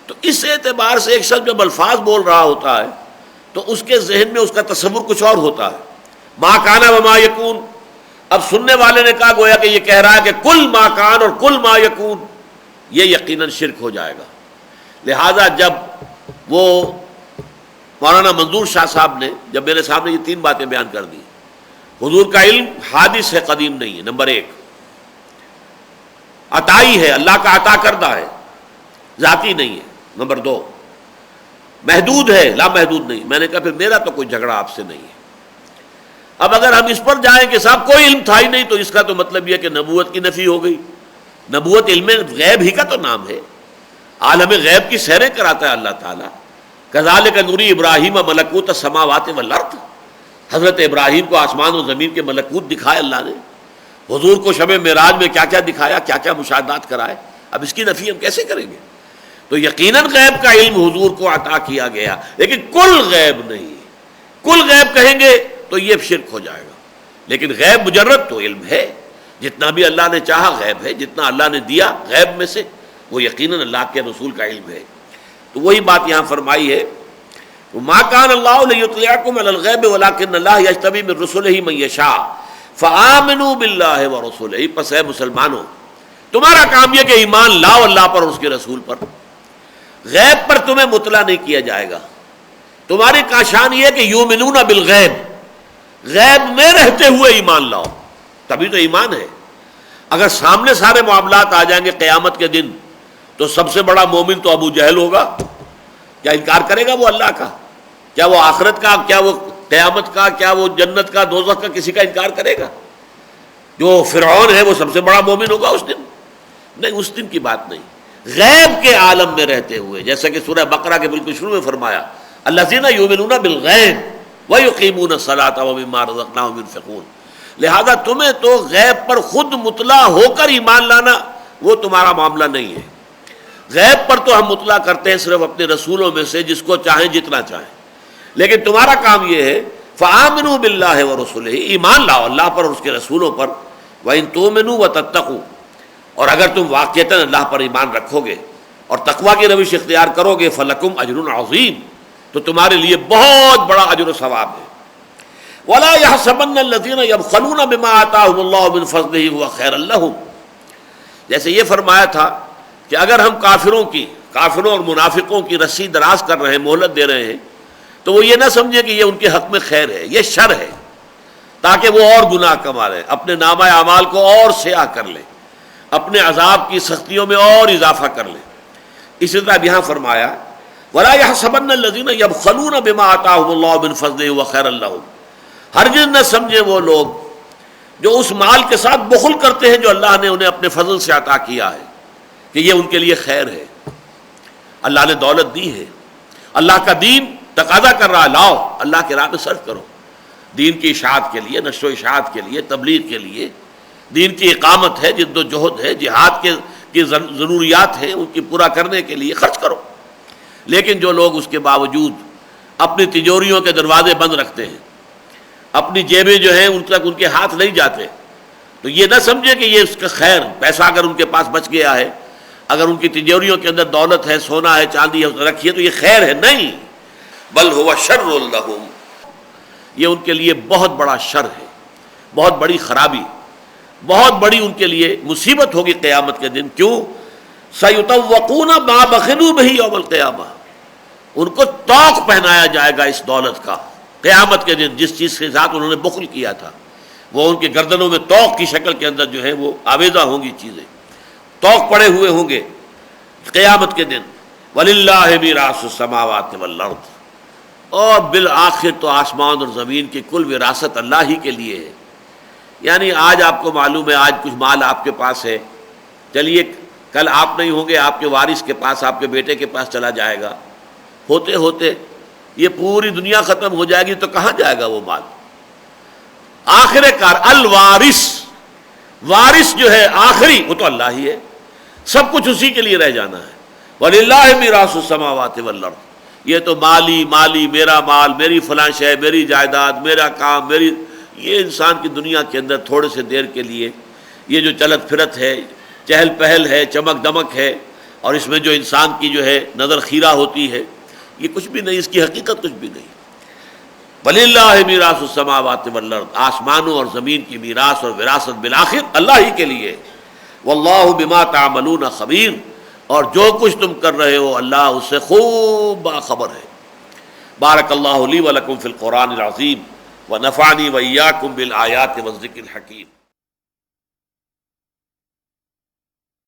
تو اس اعتبار سے ایک شخص جب الفاظ بول رہا ہوتا ہے تو اس کے ذہن میں اس کا تصور کچھ اور ہوتا ہے. ما کان و ما یکون. اب سننے والے نے کہا گویا کہ یہ کہہ رہا ہے کہ کل ما کان اور کل ما یکون، یہ یقیناً شرک ہو جائے گا. لہذا جب وہ مولانا منظور شاہ صاحب نے جب میرے سامنے یہ 3 باتیں بیان کر دی، حضور کا علم حادث ہے، قدیم نہیں ہے، نمبر 1. عطائی ہے، اللہ کا عطا کردہ ہے، ذاتی نہیں ہے، نمبر 2. محدود ہے، لا محدود نہیں. میں نے کہا پھر میرا تو کوئی جھگڑا آپ سے نہیں ہے. اب اگر ہم اس پر جائیں کہ صاحب کوئی علم تھا ہی نہیں، تو اس کا تو مطلب یہ کہ نبوت کی نفی ہو گئی. نبوت علم غیب ہی کا تو نام ہے، عالم غیب کی سیریں کراتا ہے اللہ تعالیٰ. کذالک نوری ابراہیم ملکوت السماوات والارض. حضرت ابراہیم کو آسمان و زمین کے ملکوت دکھائے اللہ نے. حضور کو شب معراج میں کیا کیا دکھایا، کیا کیا مشاہدات کرائے. اب اس کی نفی ہم کیسے کریں گے؟ تو یقیناً غیب کا علم حضور کو عطا کیا گیا، لیکن کل غیب نہیں. کل غیب کہیں گے تو یہ شرک ہو جائے گا. لیکن غیب مجرد تو علم ہے، جتنا بھی اللہ نے چاہا غیب ہے، جتنا اللہ نے دیا غیب میں سے وہ یقیناً اللہ کے رسول کا علم ہے. تو وہی بات یہاں فرمائی ہے، ما کان اللہ لیطلعکم علی الغیب ولکن اللہ یجتبی من رسلہ من یشاء فآمنوا باللہ ورسولہ. پس اے مسلمانوں، تمہارا کام یہ کہ ایمان لاؤ اللہ پر اور اس کے رسول پر. غیب پر تمہیں مطلع نہیں کیا جائے گا. تمہاری کا شان یہ کہ یؤمنون بالغیب، غیب میں رہتے ہوئے ایمان لاؤ، تبھی تو ایمان ہے. اگر سامنے سارے معاملات آ جائیں گے قیامت کے دن تو سب سے بڑا مومن تو ابو جہل ہوگا. کیا انکار کرے گا وہ اللہ کا؟ کیا وہ آخرت کا، کیا وہ قیامت کا، کیا وہ جنت کا، دوزخ کا کسی کا انکار کرے گا؟ جو فرعون ہے وہ سب سے بڑا مومن ہوگا اس دن؟ نہیں، اس دن کی بات نہیں. غیب کے عالم میں رہتے ہوئے، جیسا کہ سورہ بقرہ کے بالکل شروع میں فرمایا، الذین یؤمنون بالغیب ویقیمون الصلاۃ ومما رزقناہم ينفقون. لہذا تمہیں تو غیب پر خود مطلع ہو کر ایمان لانا وہ تمہارا معاملہ نہیں ہے. غیب پر تو ہم مطلع کرتے ہیں صرف اپنے رسولوں میں سے جس کو چاہیں جتنا چاہیں، لیکن تمہارا کام یہ ہے فآمنوا باللہ ورسولہ، ایمان لاؤ اللہ پر اور اس کے رسولوں پر. وإن تؤمنوا وتتقوا، اور اگر تم واقعتاً اللہ پر ایمان رکھو گے اور تقویٰ کی روش اختیار کرو گے فلکم اجر عظیم، تو تمہارے لیے بہت بڑا اجر و ثواب ہے. ولا يحسبن الذين يبخلون بما آتاهم الله من فضله هو خيرا لهم. جیسے یہ فرمایا تھا کہ اگر ہم کافروں اور منافقوں کی رسی دراز کر رہے ہیں، مہلت دے رہے ہیں، تو وہ یہ نہ سمجھے کہ یہ ان کے حق میں خیر ہے، یہ شر ہے، تاکہ وہ اور گناہ کما لیں، اپنے نامہ اعمال کو اور سیاہ کر لیں، اپنے عذاب کی سختیوں میں اور اضافہ کر لیں. اسی طرح یہاں فرمایا ولا يحسبن الذين يبخلون بما آتاهم الله من فضله هو خيرا لهم. ہرگز نہ سمجھے وہ لوگ جو اس مال کے ساتھ بخل کرتے ہیں جو اللہ نے انہیں اپنے فضل سے عطا کیا ہے کہ یہ ان کے لیے خیر ہے. اللہ نے دولت دی ہے، اللہ کا دین تقاضا کر رہا ہے لاؤ اللہ کے راہ میں صرف کرو، دین کی اشاعت کے لیے، نشر و اشاعت کے لیے، تبلیغ کے لیے. دین کی اقامت ہے، جد و جہد ہے، جہاد کی ضروریات ہیں، ان کی پورا کرنے کے لیے خرچ کرو. لیکن جو لوگ اس کے باوجود اپنی تجوریوں کے دروازے بند رکھتے ہیں، اپنی جیبیں جو ہیں ان تک ان کے ہاتھ نہیں جاتے، تو یہ نہ سمجھے کہ یہ اس کا خیر، پیسہ اگر ان کے پاس بچ گیا ہے، اگر ان کی تجوریوں کے اندر دولت ہے، سونا ہے، چاندی ہے، رکھی ہے تو یہ خیر ہے. نہیں، بل هو شر لهم، یہ ان کے لیے بہت بڑا شر ہے، بہت بڑی خرابی، بہت بڑی ان کے لیے مصیبت ہوگی قیامت کے دن. کیوں؟ سیطوقون ما بخلوا به یوم القیامہ، ان کو طوق پہنایا جائے گا اس دولت کا قیامت کے دن. جس چیز کے ساتھ انہوں نے بخل کیا تھا وہ ان کے گردنوں میں طوق کی شکل کے اندر جو ہے وہ آویزہ ہوں گی، چیزیں طوق پڑے ہوئے ہوں گے قیامت کے دن. وَلِلَّهِ مِيرَاثُ السَّمَاوَاتِ وَالْأَرْضِ، اور بالآخر تو آسمان اور زمین کی کل وراثت اللہ ہی کے لیے ہے. یعنی آج آپ کو معلوم ہے آج کچھ مال آپ کے پاس ہے، چلیے کل آپ نہیں ہوں گے، آپ کے وارث کے پاس، آپ کے بیٹے کے پاس چلا جائے گا. ہوتے ہوتے یہ پوری دنیا ختم ہو جائے گی تو کہاں جائے گا وہ مال؟ آخر کار الوارث، وارث جو ہے آخری وہ تو اللہ ہی ہے، سب کچھ اسی کے لیے رہ جانا ہے. وَلِلَّهِ مِيرَاثُ السَّمَاوَاتِ وَالْأَرْضِ، یہ تو مالی میرا مال، میری فلاں شے، میری جائیداد، میرا کام، میری، یہ انسان کی دنیا کے اندر تھوڑے سے دیر کے لیے یہ جو چلت پھرت ہے، چہل پہل ہے، چمک دمک ہے، اور اس میں جو انسان کی جو ہے نظر خیرہ ہوتی ہے یہ کچھ بھی نہیں، اس کی حقیقت کچھ بھی نہیں۔ وَلِلَّهِ مِيرَاثُ السَّمَاوَاتِ وَالْأَرْضِ، آسمانوں اور زمین کی میراث اور وراثت بالآخر اللہ ہی کے لیے۔ وَاللَّهُ بِمَا تَعْمَلُونَ خَبِيرٌ، اور جو کچھ تم کر رہے ہو اللہ اس سے خوب باخبر ہے۔ بارک اللہ لی ولکم فی القرآن العظیم ونفعنی وإیاکم بالآیات والذکر الحکیم۔